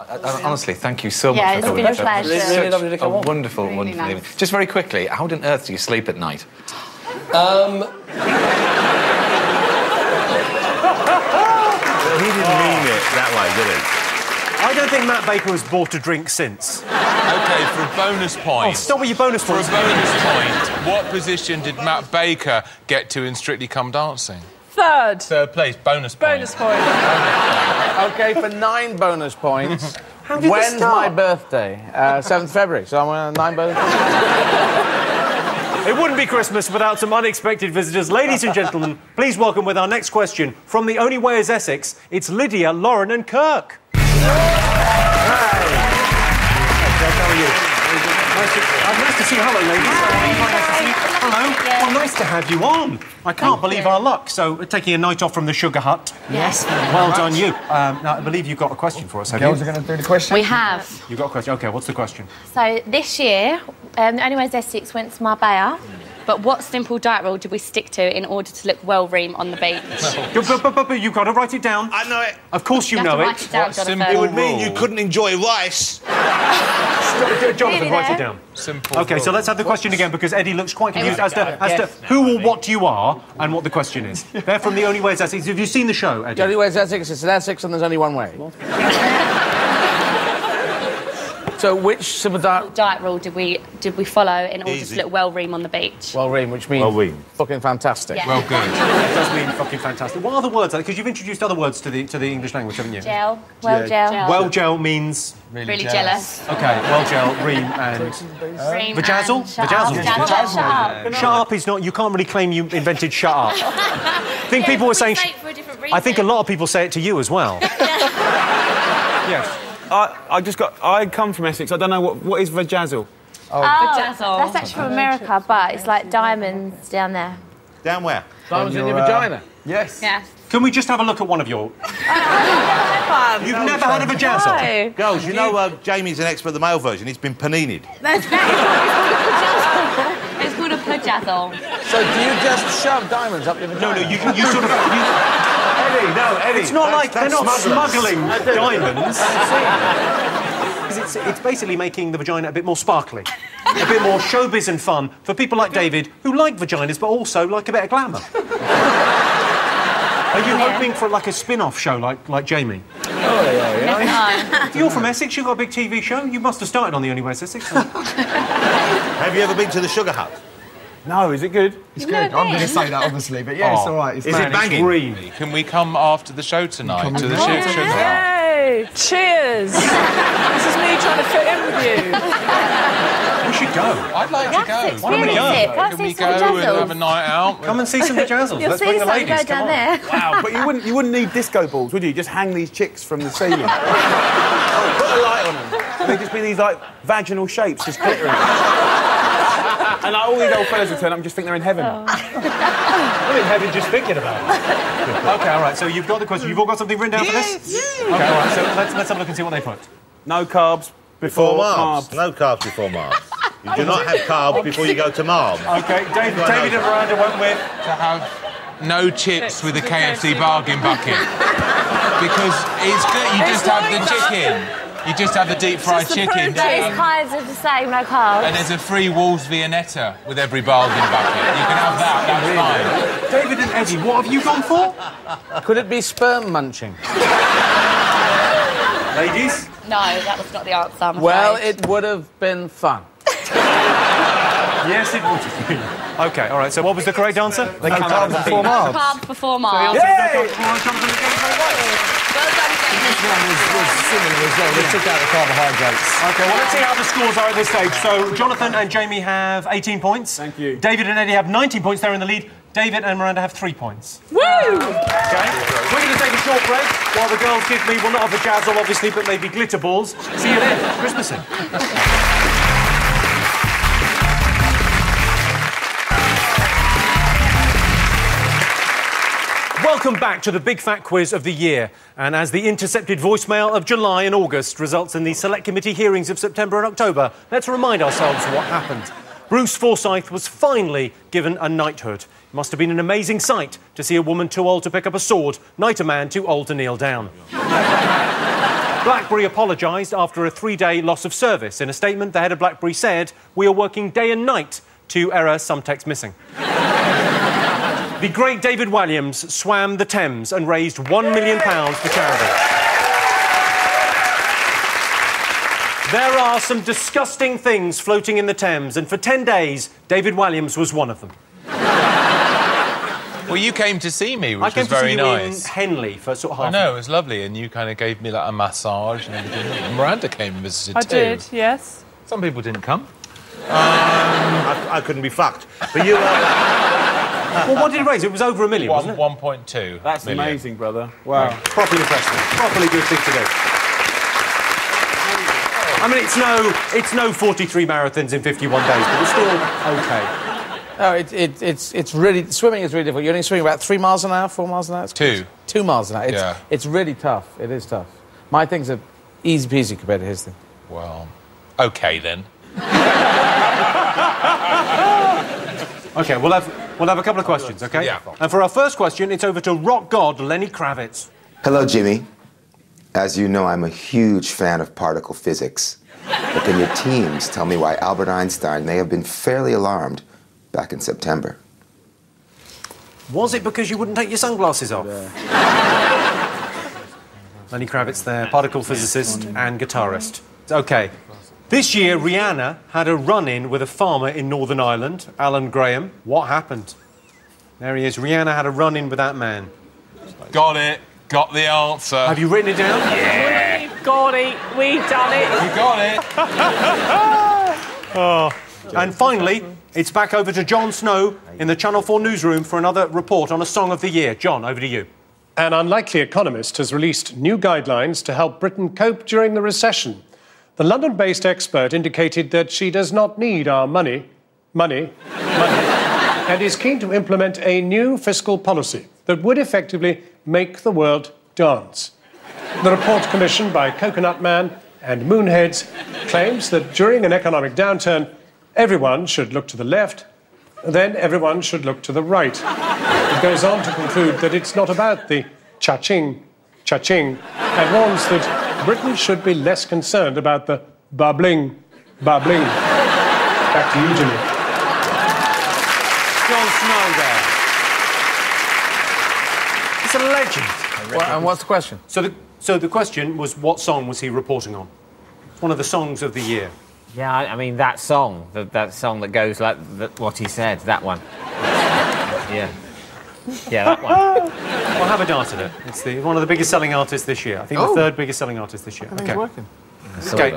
Speaker 11: Honestly, thank you so much
Speaker 18: Yeah,
Speaker 11: for
Speaker 18: it's
Speaker 11: coming.
Speaker 18: been a pleasure.
Speaker 11: It's
Speaker 21: Really lovely to
Speaker 11: such
Speaker 21: come
Speaker 11: a
Speaker 21: on.
Speaker 11: wonderful,
Speaker 18: Really
Speaker 11: wonderful
Speaker 18: nice.
Speaker 11: evening. Just very quickly, how on earth do you sleep at night?
Speaker 2: He didn't mean it that way, did he?
Speaker 1: I don't think Matt Baker has bought a drink since.
Speaker 4: OK, for a bonus point.
Speaker 1: Oh, stop with your bonus
Speaker 4: For a
Speaker 1: points.
Speaker 4: bonus point, what position did Matt Baker get to in Strictly Come Dancing?
Speaker 10: Third.
Speaker 4: Third place, bonus point.
Speaker 10: Bonus point.
Speaker 5: OK, for 9 bonus points.
Speaker 1: How did this
Speaker 5: When's
Speaker 1: start?
Speaker 5: my birthday? 7th February, so I'm on 9 bonus points.
Speaker 1: It wouldn't be Christmas without some unexpected visitors. Ladies and gentlemen, please welcome with our next question from the Only Way is Essex, it's Lydia, Lauren and Kirk. How are you? Nice to see you. Hello, ladies. Nice to see you. Hello. Well, nice to have you on. I can't believe our luck. So, we're taking a night off from the Sugar Hut.
Speaker 18: Yes.
Speaker 1: Well done, you. Now, I believe you've got a question for us, have
Speaker 21: Girls
Speaker 1: you?
Speaker 21: are going to do the question.
Speaker 18: We have.
Speaker 1: You've got a question. OK, what's the question?
Speaker 18: So this year, the Only Way is Essex went to Marbella, but what simple diet rule did we stick to in order to look well-reamed on the beach?
Speaker 1: But you've got to write it down.
Speaker 2: I know it.
Speaker 1: Of course you
Speaker 18: have
Speaker 1: know
Speaker 18: to
Speaker 1: it.
Speaker 18: write it down, Jonathan.
Speaker 2: It would mean you couldn't enjoy rice.
Speaker 1: Jonathan, write it down.
Speaker 4: Simple.
Speaker 1: OK, so let's have the question again, because Eddie looks quite confused as to who or what you are and what the question is. They're from The Only Way is Essex. Have you seen the show, Eddie?
Speaker 5: The only way is Essex, it's in Essex, and there's only one way. So which simple
Speaker 18: Diet rule did we follow in order
Speaker 2: Easy.
Speaker 18: to look well-reamed on the beach?
Speaker 5: well-reamed, which means
Speaker 2: Well-reamed.
Speaker 5: fucking fantastic.
Speaker 18: Yeah.
Speaker 4: Well, good.
Speaker 1: It does mean fucking fantastic. What other words? Because you've introduced other words to the English language, haven't you?
Speaker 18: Gel. Well-gel.
Speaker 1: Well gel means...
Speaker 18: Really jealous.
Speaker 1: OK, well gel, ream and...
Speaker 18: Ream
Speaker 1: Vajazzle?
Speaker 18: and shut up.
Speaker 1: Vajazzle.
Speaker 18: Shut up.
Speaker 1: Shut up is not... You can't really claim you invented shut up. I think people were saying...
Speaker 18: say it for a different
Speaker 1: I think a
Speaker 18: reason.
Speaker 1: lot of people say it to you as well. Yes.
Speaker 3: I come from Essex. I don't know what is Vajazzle.
Speaker 18: Oh, that's actually from America, but it's like diamonds down there.
Speaker 2: Down where?
Speaker 5: Diamonds in your vagina.
Speaker 3: Yes.
Speaker 18: Yeah.
Speaker 1: Can we just have a look at one of your... You've never had a vajazzle?
Speaker 18: No.
Speaker 2: Girls, you know Jamie's an expert at the male version. He's been paninied.
Speaker 18: That's It's called a pajazzle.
Speaker 5: So do you just shove diamonds up your vagina?
Speaker 1: No, you sort of...
Speaker 3: Eddie.
Speaker 1: It's not like they're not smuggling diamonds. It's basically making the vagina a bit more sparkly, a bit more showbiz and fun for people like David who like vaginas but also like a bit of glamour. Are you hoping for like a spin-off show like Jamie?
Speaker 3: yeah.
Speaker 1: You're from Essex, you've got a big TV show. You must have started on The Only Way is Essex.
Speaker 2: Have you ever been to the Sugar Hut?
Speaker 3: No, is it good?
Speaker 21: It's good. I'm going to say that, obviously, but yeah, it's all right. It's
Speaker 2: Is it banging?
Speaker 1: Really?
Speaker 4: Can we come after the show tonight to the Sugar Hut?
Speaker 10: Yay! Cheers! This is me trying to fit in with you.
Speaker 1: We should go.
Speaker 4: I'd like to go.
Speaker 1: Why don't we go?
Speaker 4: Can we go and have a night out?
Speaker 1: Come and see some vajazzles. Let's bring the ladies. Come on.
Speaker 3: Wow, but you wouldn't need disco balls, would you? Just hang these chicks from the ceiling. Put a light on them. And they'd just be these, like, vaginal shapes just glittering. And like, all these old fellas would turn up and just think they're in heaven.
Speaker 1: I'm in heaven just thinking about it. OK, all right, so you've got the question. You've all got something written down for this? OK, all right, so let's have a look and see what they put.
Speaker 3: No carbs
Speaker 2: Before Marbs. No carbs before Marbs. You do not have carbs before you go to Marbs.
Speaker 1: OK, David and Miranda went with...
Speaker 4: To have no chips with a KFC bargain bucket. Because it's good, you just have the chicken. You just have the deep fried chicken.
Speaker 18: It's kind of the same, no carbs.
Speaker 4: And there's a free Wolves Viennetta with every bargain bucket. You can have that, that's fine.
Speaker 1: David and Eddie, what have you gone for?
Speaker 5: Could it be sperm munching?
Speaker 1: Ladies?
Speaker 18: No, that was not the answer, I'm
Speaker 5: Well,
Speaker 18: afraid.
Speaker 5: it would have been fun.
Speaker 1: Yes, it would be. OK, all right, so what was the correct answer?
Speaker 12: They come out for 4 miles.
Speaker 18: Carved for 4 miles.
Speaker 1: This
Speaker 12: one was similar as well. They took out the carbohydrates.
Speaker 1: OK, well, let's see how the scores are at this stage. So, Jonathan and Jamie have 18 points.
Speaker 3: Thank you.
Speaker 1: David and Eddie have 19 points. They're in the lead. David and Miranda have 3 points.
Speaker 10: Woo!
Speaker 1: OK, we're going to take a short break while the girls give me, well, not a vajazzle, obviously, but maybe glitter balls. See you then. Christmasing. Welcome back to the big fat quiz of the year. And as the intercepted voicemail of July and August results in the select committee hearings of September and October, let's remind ourselves what happened. Bruce Forsyth was finally given a knighthood. It must have been an amazing sight to see a woman too old to pick up a sword knight a man too old to kneel down. BlackBerry apologised after a 3-day loss of service. In a statement, the head of BlackBerry said, "We are working day and night to error some text missing." The great David Walliams swam the Thames and raised £1 million for charity. There are some disgusting things floating in the Thames, and for 10 days, David Walliams was one of them.
Speaker 4: Well, you came to see me, which was
Speaker 1: I
Speaker 4: very nice.
Speaker 1: came to see you in Henley for sort of half
Speaker 4: I know, it was lovely, and you kind of gave me, like, a massage and everything. And Miranda came and visited, too.
Speaker 10: I did, yes.
Speaker 4: Some people didn't come.
Speaker 2: I couldn't be fucked. But you...
Speaker 1: Well, what did it raise? It was over £1 million, wasn't it?
Speaker 4: 1.2
Speaker 3: That's
Speaker 4: million.
Speaker 3: amazing, brother. Wow.
Speaker 1: Properly impressive. Properly good thing to do. I mean, it's no 43 marathons in 51 days, but it's still OK.
Speaker 5: No, it's really... Swimming is really difficult. You're only swimming about 3 miles an hour, 4 miles an hour?
Speaker 4: 2.
Speaker 5: 2 miles an hour.
Speaker 4: Yeah.
Speaker 5: It's really tough. It is tough. My things are easy peasy compared to his thing.
Speaker 4: Well, OK, then.
Speaker 1: OK, we'll have a couple of questions, OK?
Speaker 4: Yeah.
Speaker 1: And for our first question, it's over to rock god Lenny Kravitz.
Speaker 15: Hello, Jimmy. As you know, I'm a huge fan of particle physics. But can your teams tell me why Albert Einstein may have been fairly alarmed back in September?
Speaker 1: Was it because you wouldn't take your sunglasses off? Lenny Kravitz there, particle physicist and guitarist. OK. This year, Rihanna had a run-in with a farmer in Northern Ireland, Alan Graham. What happened? There he is. Rihanna had a run-in with that man.
Speaker 4: Got it. Got the answer.
Speaker 1: Have you written it down?
Speaker 4: Yeah.
Speaker 10: We've got it. We've done it.
Speaker 4: You got it.
Speaker 1: Oh. And finally, it's back over to Jon Snow in the Channel 4 newsroom for another report on a Song of the Year. John, over to you.
Speaker 19: An unlikely economist has released new guidelines to help Britain cope during the recession. The London-based expert indicated that she does not need our money, and is keen to implement a new fiscal policy that would effectively make the world dance. The report, commissioned by Coconut Man and Moonheads, claims that during an economic downturn, everyone should look to the left, then everyone should look to the right. It goes on to conclude that it's not about the cha-ching, and warns that Britain should be less concerned about the babbling. Back to you, Jimmy.
Speaker 1: Jon Snow there. He's a legend.
Speaker 5: And what's the question?
Speaker 1: So the question was, what song was he reporting on? It's one of the songs of the year.
Speaker 6: Yeah, I mean, that song, that song that goes like what he said, that one. Yeah. Yeah, that one.
Speaker 1: Well, have a dart at it. It's one of the biggest selling artists this year. I think the third biggest selling artist this year.
Speaker 5: I think it's working.
Speaker 1: OK,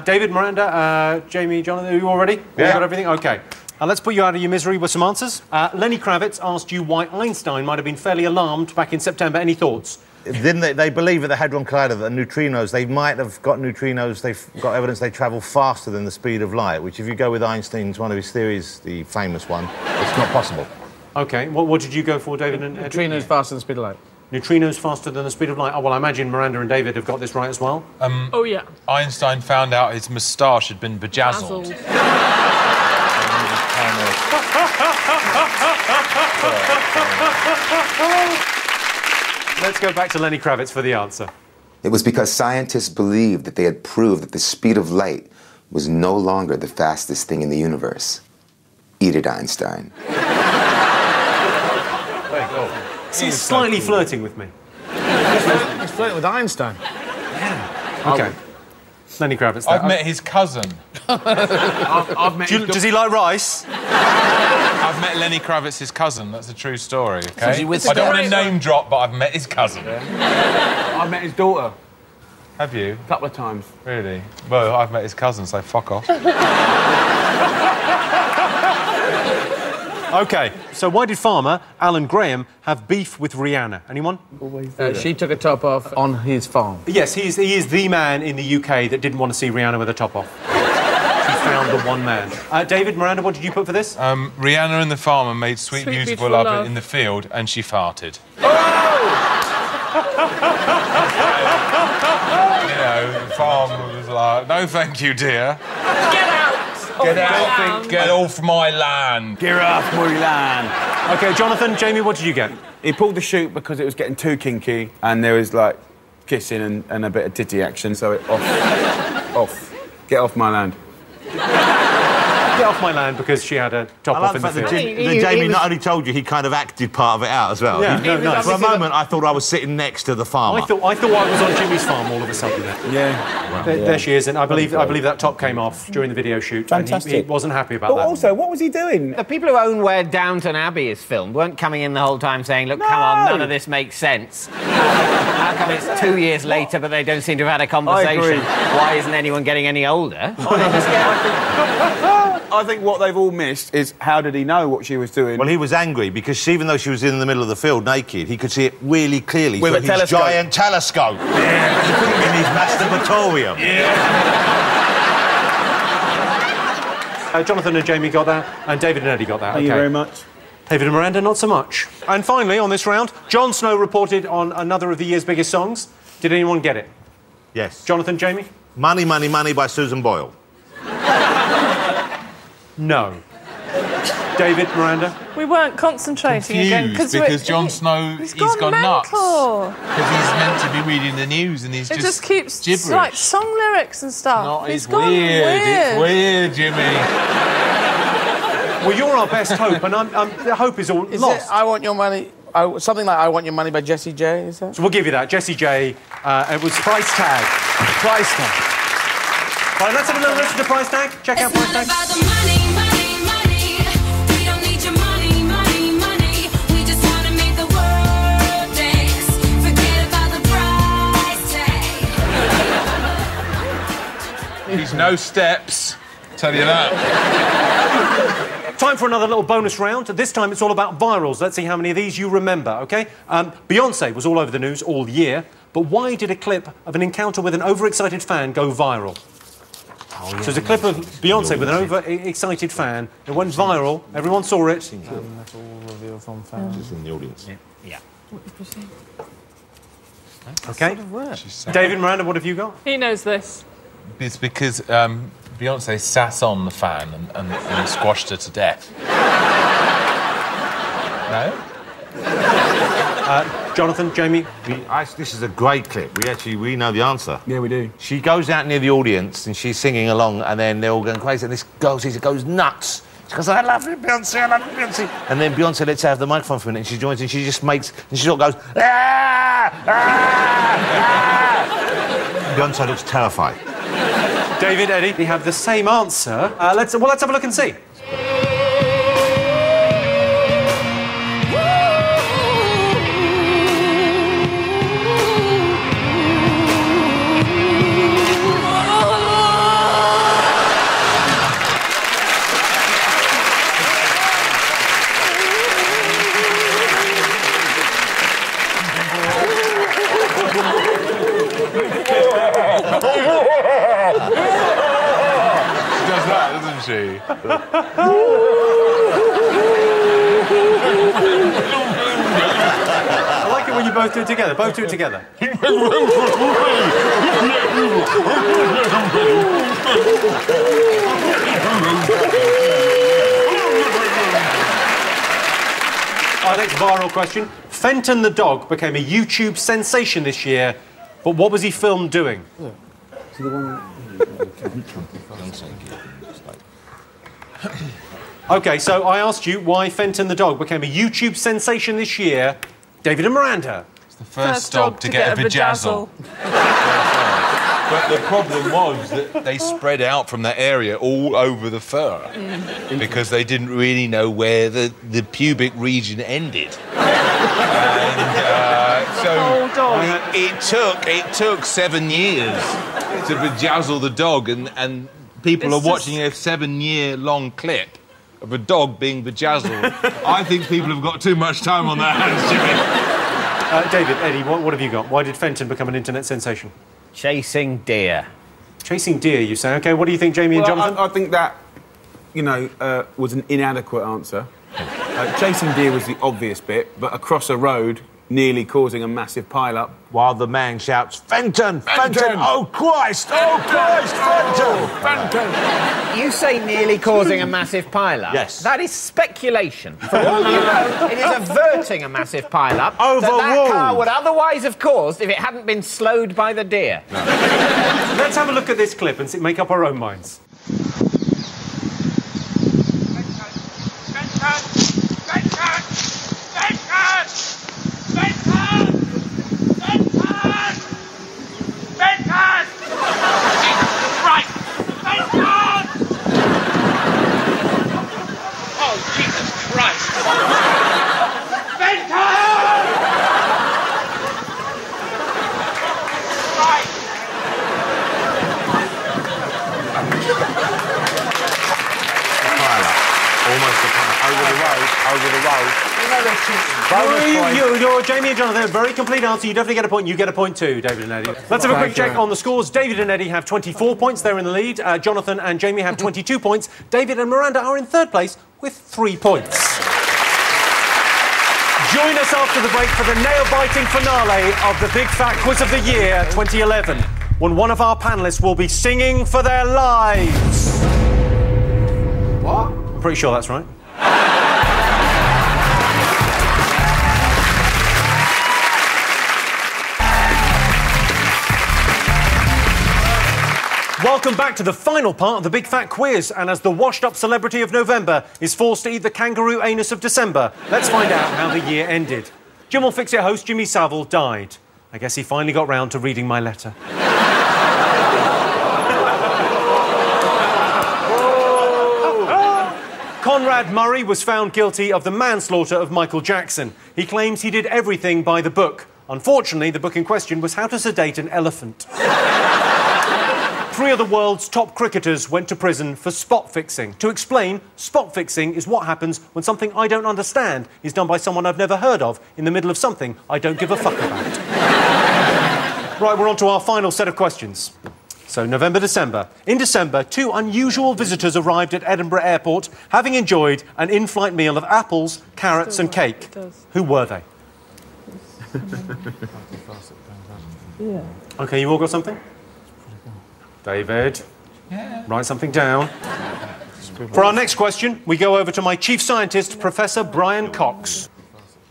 Speaker 1: David, Miranda, Jamie, Jonathan, are you all ready?
Speaker 2: Yeah.
Speaker 1: You got everything? OK. Let's put you out of your misery with some answers. Lenny Kravitz asked you why Einstein might have been fairly alarmed back in September. Any thoughts?
Speaker 2: Didn't they believe at the Hadron Collider that neutrinos, they might have got neutrinos, they've got evidence they travel faster than the speed of light, which if you go with Einstein's, one of his theories, the famous one, it's not possible.
Speaker 1: OK, what did you go for, David and
Speaker 5: Neutrinos faster than the speed of light.
Speaker 1: Neutrinos faster than the speed of light. Oh, well, I imagine Miranda and David have got this right as well.
Speaker 10: Oh, yeah.
Speaker 4: Einstein found out his moustache had been bejazzled.
Speaker 1: Let's go back to Lenny Kravitz for the answer.
Speaker 15: It was because scientists believed that they had proved that the speed of light was no longer the fastest thing in the universe. Eat it, Einstein.
Speaker 1: He's slightly flirting with me.
Speaker 5: He's flirting with Einstein.
Speaker 1: Yeah. OK. Lenny Kravitz.
Speaker 4: I've met his cousin.
Speaker 3: I've met
Speaker 1: Does he like rice?
Speaker 4: I've met Lenny Kravitz's cousin. That's a true story, OK?
Speaker 21: Is he with
Speaker 4: I don't want to
Speaker 21: Scott?
Speaker 4: name drop, but I've met his cousin.
Speaker 3: I've met his daughter
Speaker 4: Have you?
Speaker 3: a couple of times.
Speaker 4: Really? Well, I've met his cousin, so fuck off.
Speaker 1: OK, so why did farmer Alan Graham have beef with Rihanna? Anyone?
Speaker 21: She took a top off on his farm.
Speaker 1: Yes, he is the man in the UK that didn't want to see Rihanna with a top off. She found the one man. David, Miranda, what did you put for this?
Speaker 4: Rihanna and the farmer made sweet,
Speaker 10: Sweet,
Speaker 4: beautiful
Speaker 10: beautiful
Speaker 4: love
Speaker 10: love.
Speaker 4: in the field, and she farted. You know, the farmer was like, no thank you, dear.
Speaker 10: Get out!
Speaker 4: Get off my land.
Speaker 3: Get off my land.
Speaker 1: OK, Jonathan, Jamie, what did you get?
Speaker 3: He pulled the chute because it was getting too kinky and there was, like, kissing and a bit of titty action, so it off. Get off my land.
Speaker 1: Get off my land because she had a top off in the field.
Speaker 2: Jamie not only told you, he kind of acted part of it out as well.
Speaker 1: Yeah, nice.
Speaker 2: For a moment, I thought I was sitting next to the farmer.
Speaker 1: I thought I was on Jimmy's farm all of a sudden.
Speaker 3: Yeah.
Speaker 1: There she is, and I believe that top came off during the video shoot.
Speaker 3: Fantastic.
Speaker 1: And he wasn't happy about
Speaker 3: But
Speaker 1: that.
Speaker 3: also, what was he doing?
Speaker 6: The people who own where Downton Abbey is filmed weren't coming in the whole time saying, look, come on, none of this makes sense. How come it's 2 years later but they don't seem to have had a conversation? Why isn't anyone getting any older?
Speaker 3: I think what they've all missed is how did he know what she was doing?
Speaker 2: Well, he was angry because even though she was in the middle of the field naked, he could see it really clearly
Speaker 3: With
Speaker 2: through
Speaker 3: a
Speaker 2: his
Speaker 3: telescope.
Speaker 2: giant telescope. Yeah. He couldn't be in his masturbatorium.
Speaker 1: Jonathan and Jamie got that, and David and Eddie got that.
Speaker 3: Thank you very much.
Speaker 1: David and Miranda, not so much. And finally, on this round, Jon Snow reported on another of the year's biggest songs. Did anyone get it?
Speaker 2: Yes.
Speaker 1: Jonathan, Jamie?
Speaker 2: Money, Money, Money by Susan Boyle.
Speaker 1: No. David, Miranda?
Speaker 10: We weren't concentrating again
Speaker 4: because Jon Snow, he's gone nuts.
Speaker 10: mental.
Speaker 4: Because he's meant to be reading the news and he's
Speaker 10: It just keeps
Speaker 4: gibberish.
Speaker 10: like song lyrics and stuff.
Speaker 4: No,
Speaker 10: It's
Speaker 4: it's
Speaker 10: gone
Speaker 4: weird. It's weird, Jimmy.
Speaker 1: Well, you're our best hope, and the hope is all
Speaker 21: Is
Speaker 1: lost.
Speaker 21: it I Want Your Money... something like I Want Your Money by Jessie J, is that?
Speaker 1: So we'll give you that. Jessie J, it was Price Tag.
Speaker 21: Price Tag.
Speaker 1: Right, let's have a little listen to Price Tag. Check out Price Tag.
Speaker 4: He's no steps, tell you that.
Speaker 1: Time for another little bonus round. This time it's all about virals. Let's see how many of these you remember, OK? Beyonce was all over the news all year, but why did a clip of an encounter with an overexcited fan go viral? So there's a clip of Beyonce with an overexcited fan. It went viral. Everyone saw it.
Speaker 2: It's in the audience.
Speaker 6: Yeah.
Speaker 1: OK. David, Miranda, what have you got?
Speaker 10: He knows this.
Speaker 4: It's because Beyonce sat on the fan and squashed her to death. No?
Speaker 1: Jonathan, Jamie?
Speaker 2: This is a great clip. We know the answer.
Speaker 3: Yeah, we do.
Speaker 2: She goes out near the audience and she's singing along and then they're all going crazy and this girl goes nuts. She goes, I love you, Beyonce, I love you, Beyonce. And then Beyonce lets her have the microphone for a minute and she joins in, she just makes... And she sort of goes, ah! Ah! Ah! Beyonce looks terrified.
Speaker 1: David, Eddie, we have the same answer. Let's have a look and see.
Speaker 4: She.
Speaker 1: I like it when you both do it together. Both do it together. Our next viral question. Fenton the dog became a YouTube sensation this year, but what was he filmed doing? OK, so I asked you why Fenton the dog became a YouTube sensation this year. David and Miranda.
Speaker 4: It's the first dog to get a vajazzle. But the problem was that they spread out from that area all over the fur because they didn't really know where the pubic region ended. It took 7 years to bedazzle the dog, and people are watching a 7-year-long clip of a dog being bedazzled. I think people have got too much time on their hands, Jimmy.
Speaker 1: David, Eddie, what have you got? Why did Fenton become an internet sensation?
Speaker 6: Chasing deer.
Speaker 1: Chasing deer, you say? OK, what do you think, Jamie and Jonathan?
Speaker 3: I think that, was an inadequate answer. Chasing deer was the obvious bit, but across a road, nearly causing a massive pile-up.
Speaker 2: While the man shouts, Fenton! Fenton! Oh, Christ! Oh, Christ! Fenton! Fenton!
Speaker 6: You say nearly causing a massive pile-up?
Speaker 2: Yes.
Speaker 6: That is speculation. For all you know, it is averting a massive pile-up that
Speaker 2: Overruled.
Speaker 6: car would otherwise have caused if it hadn't been slowed by the deer.
Speaker 1: No. Let's have a look at this clip and make up our own minds. You're Jamie and Jonathan, a very complete answer. You definitely get a point. You get a point too, David and Eddie. Let's have a quick check on the scores. David and Eddie have 24 points. They're in the lead. Jonathan and Jamie have 22 points. David and Miranda are in third place with 3 points. Join us after the break for the nail-biting finale of the Big Fat Quiz of the Year 2011, when one of our panellists will be singing for their lives. What? I'm pretty sure that's right. Welcome back to the final part of the Big Fat Quiz, and as the washed-up celebrity of November is forced to eat the kangaroo anus of December, let's find out how the year ended. Jim Will Fix It host Jimmy Savile died. I guess he finally got round to reading my letter. Conrad Murray was found guilty of the manslaughter of Michael Jackson. He claims he did everything by the book. Unfortunately, the book in question was How to Sedate an Elephant. 3 of the world's top cricketers went to prison for spot fixing. To explain, spot fixing is what happens when something I don't understand is done by someone I've never heard of in the middle of something I don't give a fuck about. Right, we're on to our final set of questions. So, November, December. In December, 2 unusual visitors arrived at Edinburgh Airport, having enjoyed an in-flight meal of apples, carrots and cake. Who were they? OK, you all got something? David, write something down. For our next question, we go over to my chief scientist, Professor Brian Cox.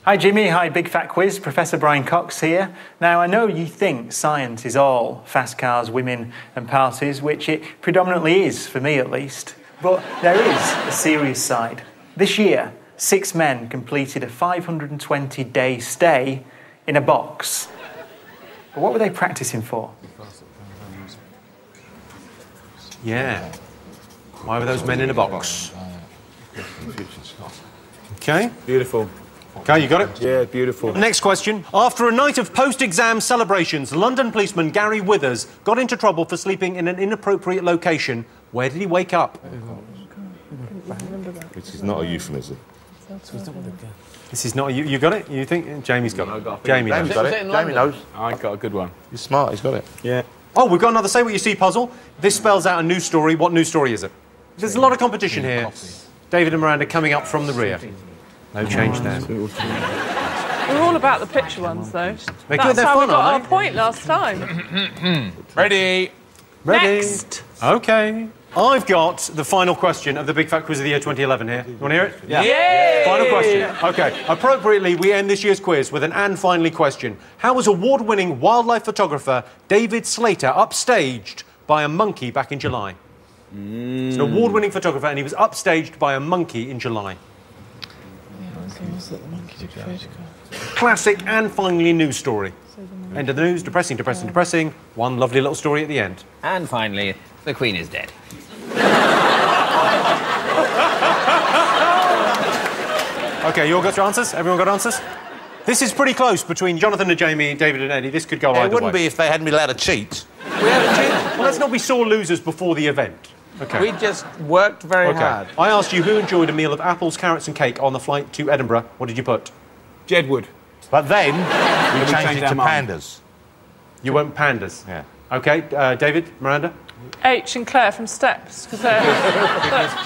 Speaker 7: Hi, Jimmy. Hi, Big Fat Quiz. Professor Brian Cox here. Now, I know you think science is all fast cars, women and parties, which it predominantly is, for me at least. But there is a serious side. This year, 6 men completed a 520-day stay in a box. But what were they practising for?
Speaker 1: Yeah. Why were those men in a box? OK.
Speaker 3: Beautiful.
Speaker 1: OK, you got it?
Speaker 3: Yeah, beautiful.
Speaker 1: Next question. After a night of post-exam celebrations, London policeman Gary Withers got into trouble for sleeping in an inappropriate location. Where did he wake up?
Speaker 2: Which is not a euphemism.
Speaker 1: This is not... You got it? You think? Jamie's got it. Jamie knows.
Speaker 2: Jamie's got it. Jamie knows.
Speaker 3: I got a good one.
Speaker 2: He's smart, he's got it.
Speaker 3: Yeah.
Speaker 1: Oh, we've got another Say What You See puzzle. This spells out a news story. What news story is it? There's a lot of competition here. David and Miranda coming up from the rear. No change there.
Speaker 10: We're all about the picture ones, though.
Speaker 1: They're
Speaker 10: That's
Speaker 1: good, they're
Speaker 10: how
Speaker 1: fun,
Speaker 10: we got
Speaker 1: aren't
Speaker 10: our point last time.
Speaker 4: Ready?
Speaker 1: Ready.
Speaker 10: Next.
Speaker 1: OK. I've got the final question of the Big Fat Quiz of the Year 2011 here. You want to hear it?
Speaker 10: Yeah. Yay!
Speaker 1: Final question. OK. Appropriately, we end this year's quiz with an and finally question. How was award-winning wildlife photographer David Slater upstaged by a monkey back in July? He's an award-winning photographer and he was upstaged by a monkey in July.
Speaker 10: Yeah, okay, what's that the monkey took a photograph?
Speaker 1: Classic and finally news story.
Speaker 10: So the
Speaker 1: End of the news. Depressing, depressing, depressing. One lovely little story at the end.
Speaker 6: And finally, the Queen is dead.
Speaker 1: OK, you all got your answers? Everyone got answers? This is pretty close between Jonathan and Jamie, David and Eddie. This could go either way.
Speaker 2: It wouldn't be if they hadn't been allowed to cheat.
Speaker 1: Well, let's not be sore losers before the event. OK.
Speaker 5: We just worked very hard.
Speaker 1: I asked you who enjoyed a meal of apples, carrots and cake on the flight to Edinburgh. What did you put?
Speaker 3: Jedward.
Speaker 2: But then we changed it to
Speaker 3: our mind.
Speaker 2: pandas.
Speaker 1: You went pandas?
Speaker 2: Yeah.
Speaker 1: OK, David, Miranda?
Speaker 10: H and Claire from Steps.
Speaker 4: Because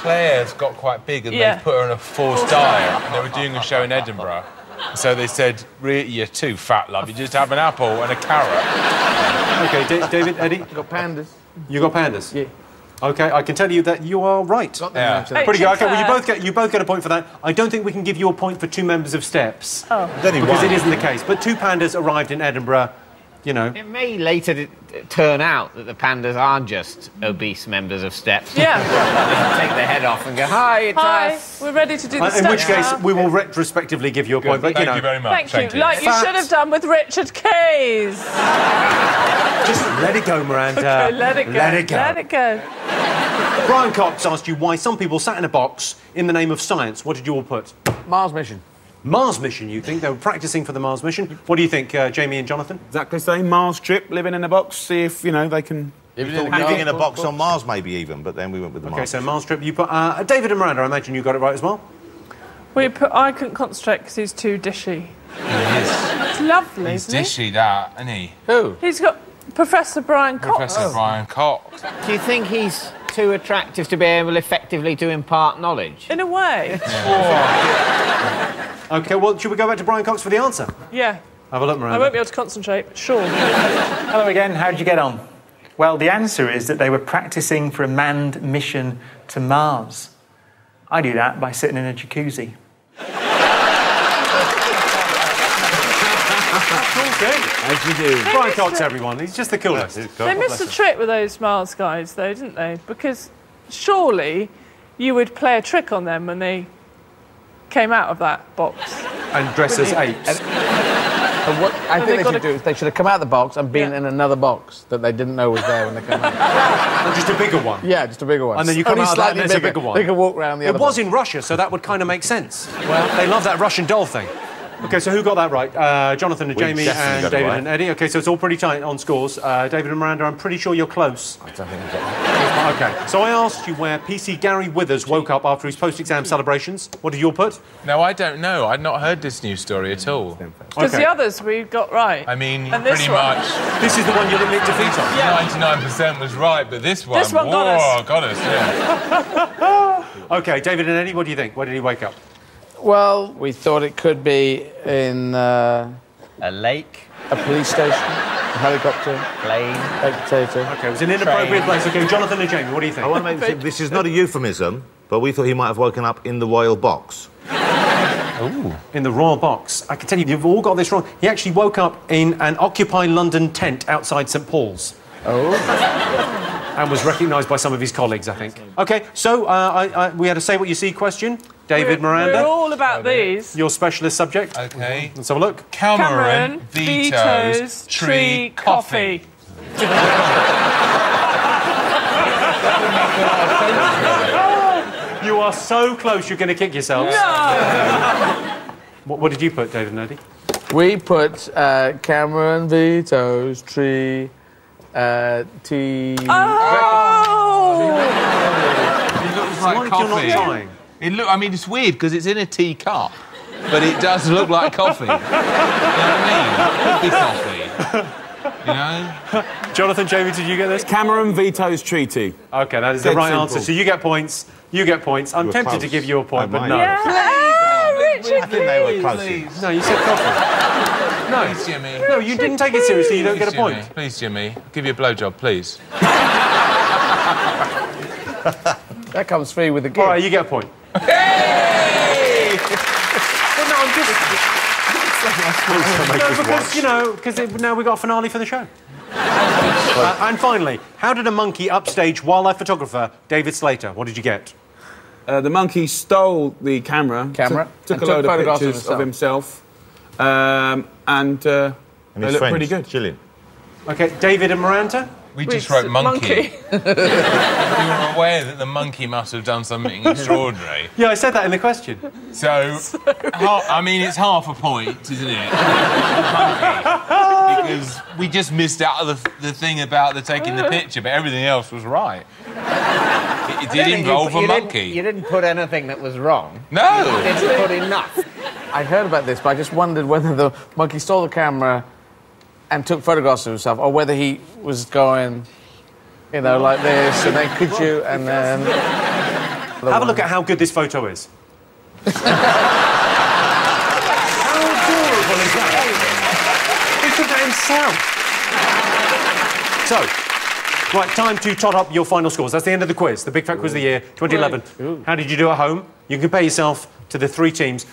Speaker 4: Claire's got quite big and they put her on a forced diet and they were doing a show in Edinburgh. So they said, you're too fat, love. You just have an apple and a carrot.
Speaker 1: OK, David, Eddie?
Speaker 5: I got pandas.
Speaker 1: You got pandas?
Speaker 5: Yeah.
Speaker 1: OK, I can tell you that you are right.
Speaker 5: Yeah.
Speaker 1: Pretty good. OK, well, you both get a point for that. I don't think we can give you a point for 2 members of Steps.
Speaker 10: Oh.
Speaker 1: Because it isn't the case. But 2 pandas arrived in Edinburgh, you know.
Speaker 6: It may later turn out that the pandas aren't just obese members of Steps.
Speaker 10: Yeah.
Speaker 6: They take their head off and go, hi, it's us.
Speaker 10: We're ready to do the Steps
Speaker 1: in which case,
Speaker 10: now.
Speaker 1: we will retrospectively give you a point. But,
Speaker 4: Thank you very much.
Speaker 10: Thank you. Like you should have done with Richard Kays.
Speaker 1: Just let it go, Miranda.
Speaker 10: Okay, let it go.
Speaker 1: Let it go.
Speaker 10: Let it go.
Speaker 1: Brian Cox asked you why some people sat in a box in the name of science. What did you all put?
Speaker 5: Mars mission.
Speaker 1: Mars mission, you think? They were practising for the Mars mission. What do you think, Jamie and Jonathan?
Speaker 3: Exactly the same. Mars trip, living in a box, see if, you know, they can...
Speaker 2: Living in a box on Mars, maybe even, but then we went with the Mars.
Speaker 1: OK, so Mars trip. You put... David and Miranda, I imagine you got it right as well?
Speaker 10: I couldn't concentrate because he's too dishy. It's lovely,
Speaker 4: He's
Speaker 10: isn't
Speaker 4: dishy, that, isn't he?
Speaker 5: Who?
Speaker 10: He's got Professor Brian Cox.
Speaker 4: Professor Brian Cox.
Speaker 6: Do you think he's too attractive to be able effectively to impart knowledge?
Speaker 10: In a way.
Speaker 1: OK, well, should we go back to Brian Cox for the answer?
Speaker 10: Yeah.
Speaker 1: Have a look, Miranda.
Speaker 10: I won't be able to concentrate, but sure.
Speaker 7: Hello again, how did you get on? Well, the answer is that they were practising for a manned mission to Mars. I do that by sitting in a jacuzzi.
Speaker 3: As you do.
Speaker 1: Brian Cox, everyone. He's just the coolest.
Speaker 10: They missed a trick with those Mars guys, though, didn't they? Because surely you would play a trick on them when they came out of that box.
Speaker 1: And dress as apes.
Speaker 5: And what I think they should do is they should have come out of the box and been in another box that they didn't know was there when they came out.
Speaker 1: Or just a bigger one.
Speaker 5: Yeah, just a bigger one.
Speaker 1: And then you come out of that and there's a bigger one.
Speaker 5: They can walk around the other
Speaker 1: It was
Speaker 5: box.
Speaker 1: in Russia, so that would kind of make sense. Well, they love that Russian doll thing. OK, so who got that right? Jonathan and Jamie and David and Eddie. OK, so it's all pretty tight on scores. David and Miranda, I'm pretty sure you're close.
Speaker 2: I don't think I got that.
Speaker 1: OK, so I asked you where PC Gary Withers woke up after his post-exam celebrations. What did you all put?
Speaker 4: No, I don't know. I'd not heard this news story at all.
Speaker 10: Because the others we got right.
Speaker 4: I mean,
Speaker 10: and this
Speaker 4: pretty
Speaker 10: one.
Speaker 4: much.
Speaker 1: This is the one you're limited to defeat on.
Speaker 10: Yeah.
Speaker 4: 99% was right, but this one...
Speaker 10: This one got us.
Speaker 4: Got us, yeah.
Speaker 1: OK, David and Eddie, what do you think? Where did he wake up?
Speaker 5: Well, we thought it could be in...
Speaker 6: a lake.
Speaker 5: A police station. A helicopter.
Speaker 6: Plane.
Speaker 5: Baked potato.
Speaker 1: OK, it was an inappropriate place. OK, Jonathan and Jamie, what do you think?
Speaker 2: I want to make this is not a euphemism, but we thought he might have woken up in the royal box.
Speaker 1: Ooh. In the royal box. I can tell you, you've all got this wrong. He actually woke up in an Occupy London tent outside St Paul's.
Speaker 5: Oh.
Speaker 1: And was recognised by some of his colleagues, I think. OK, so we had a Say What You See question. David, Miranda.
Speaker 10: We're all about these.
Speaker 1: Your specialist subject.
Speaker 4: OK.
Speaker 1: Let's have a look.
Speaker 4: Cameron vetoes tree coffee.
Speaker 1: You are so close, you're going to kick yourselves.
Speaker 10: No!
Speaker 1: What did you put, David and Eddie?
Speaker 5: We put Cameron vetoes tree... tea...
Speaker 10: Oh!
Speaker 4: It looks like
Speaker 1: You're
Speaker 4: coffee.
Speaker 1: not trying.
Speaker 4: I mean, it's weird because it's in a teacup, but it does look like coffee. You know what I mean? It could be coffee. You know?
Speaker 1: Jonathan, Jamie, did you get this?
Speaker 3: Cameron vetoes treaty.
Speaker 1: OK, that is the right answer. So you get points. You get points. I'm tempted to give you a point, but no.
Speaker 10: Richard,
Speaker 2: I think they were close.
Speaker 1: No, you said coffee. No,
Speaker 4: Please, Jimmy.
Speaker 1: No, you didn't take it seriously. You don't get a point.
Speaker 4: Jimmy. Please, Jimmy. I'll give you a blowjob, please.
Speaker 5: That comes free with the gift.
Speaker 1: All right, you get a point.
Speaker 4: Hey!
Speaker 1: Well, no, I'm just... No, because, you know, because now we've got a finale for the show. And finally, how did a monkey upstage wildlife photographer David Slater? What did you get?
Speaker 3: The monkey stole the camera. Took a load of pictures of himself. And
Speaker 2: And
Speaker 3: They
Speaker 2: his
Speaker 3: look
Speaker 2: friends,
Speaker 3: pretty good.
Speaker 2: chilling.
Speaker 1: OK, David and Miranda?
Speaker 4: We just wrote monkey. You were aware that the monkey must have done something extraordinary.
Speaker 1: Yeah, I said that in the question.
Speaker 4: So, I mean, it's half a point, isn't it? Monkey. Because we just missed out of the thing about the taking the picture, but everything else was right. It did involve a monkey.
Speaker 6: You didn't put anything that was wrong.
Speaker 4: No!
Speaker 6: You didn't put enough.
Speaker 5: I heard about this, but I just wondered whether the monkey stole the camera and took photographs of himself, or whether he was going, you know, like this, and then could you, and then...
Speaker 1: Have a look at how good this photo is. How adorable is that? He took that himself. So, right, time to tot up your final scores. That's the end of the quiz, the Big Fat Quiz of the Year, 2011. How did you do at home? You can compare yourself to the three teams.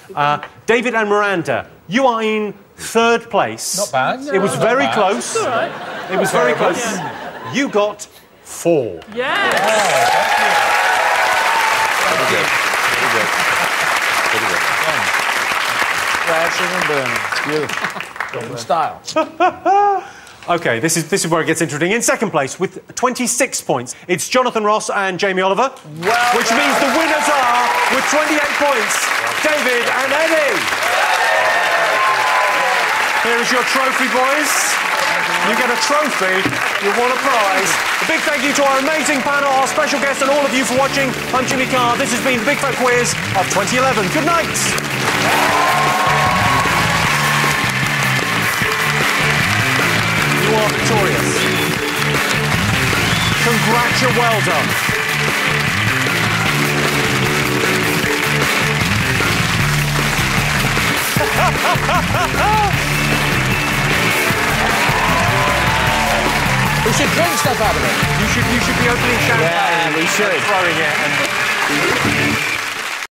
Speaker 1: David and Miranda, you are in third place.
Speaker 4: Not bad.
Speaker 1: It was very close.
Speaker 10: All right.
Speaker 1: It was very close. You got 4.
Speaker 10: Yes.
Speaker 5: Beautiful. Style.
Speaker 1: OK, this is where it gets interesting. In second place, with 26 points, it's Jonathan Ross and Jamie Oliver. Which means the winners are, with 28 points, David and Eddie. Here is your trophy, boys. You get a trophy, you won a prize. A big thank you to our amazing panel, our special guests, and all of you for watching. I'm Jimmy Carr. This has been the Big Fat Quiz of 2011. Good night. You are victorious. Congratulations, well done.
Speaker 21: We should drink stuff out of it.
Speaker 1: You should be opening champagne.
Speaker 21: Yeah, we should.
Speaker 1: Throwing it and...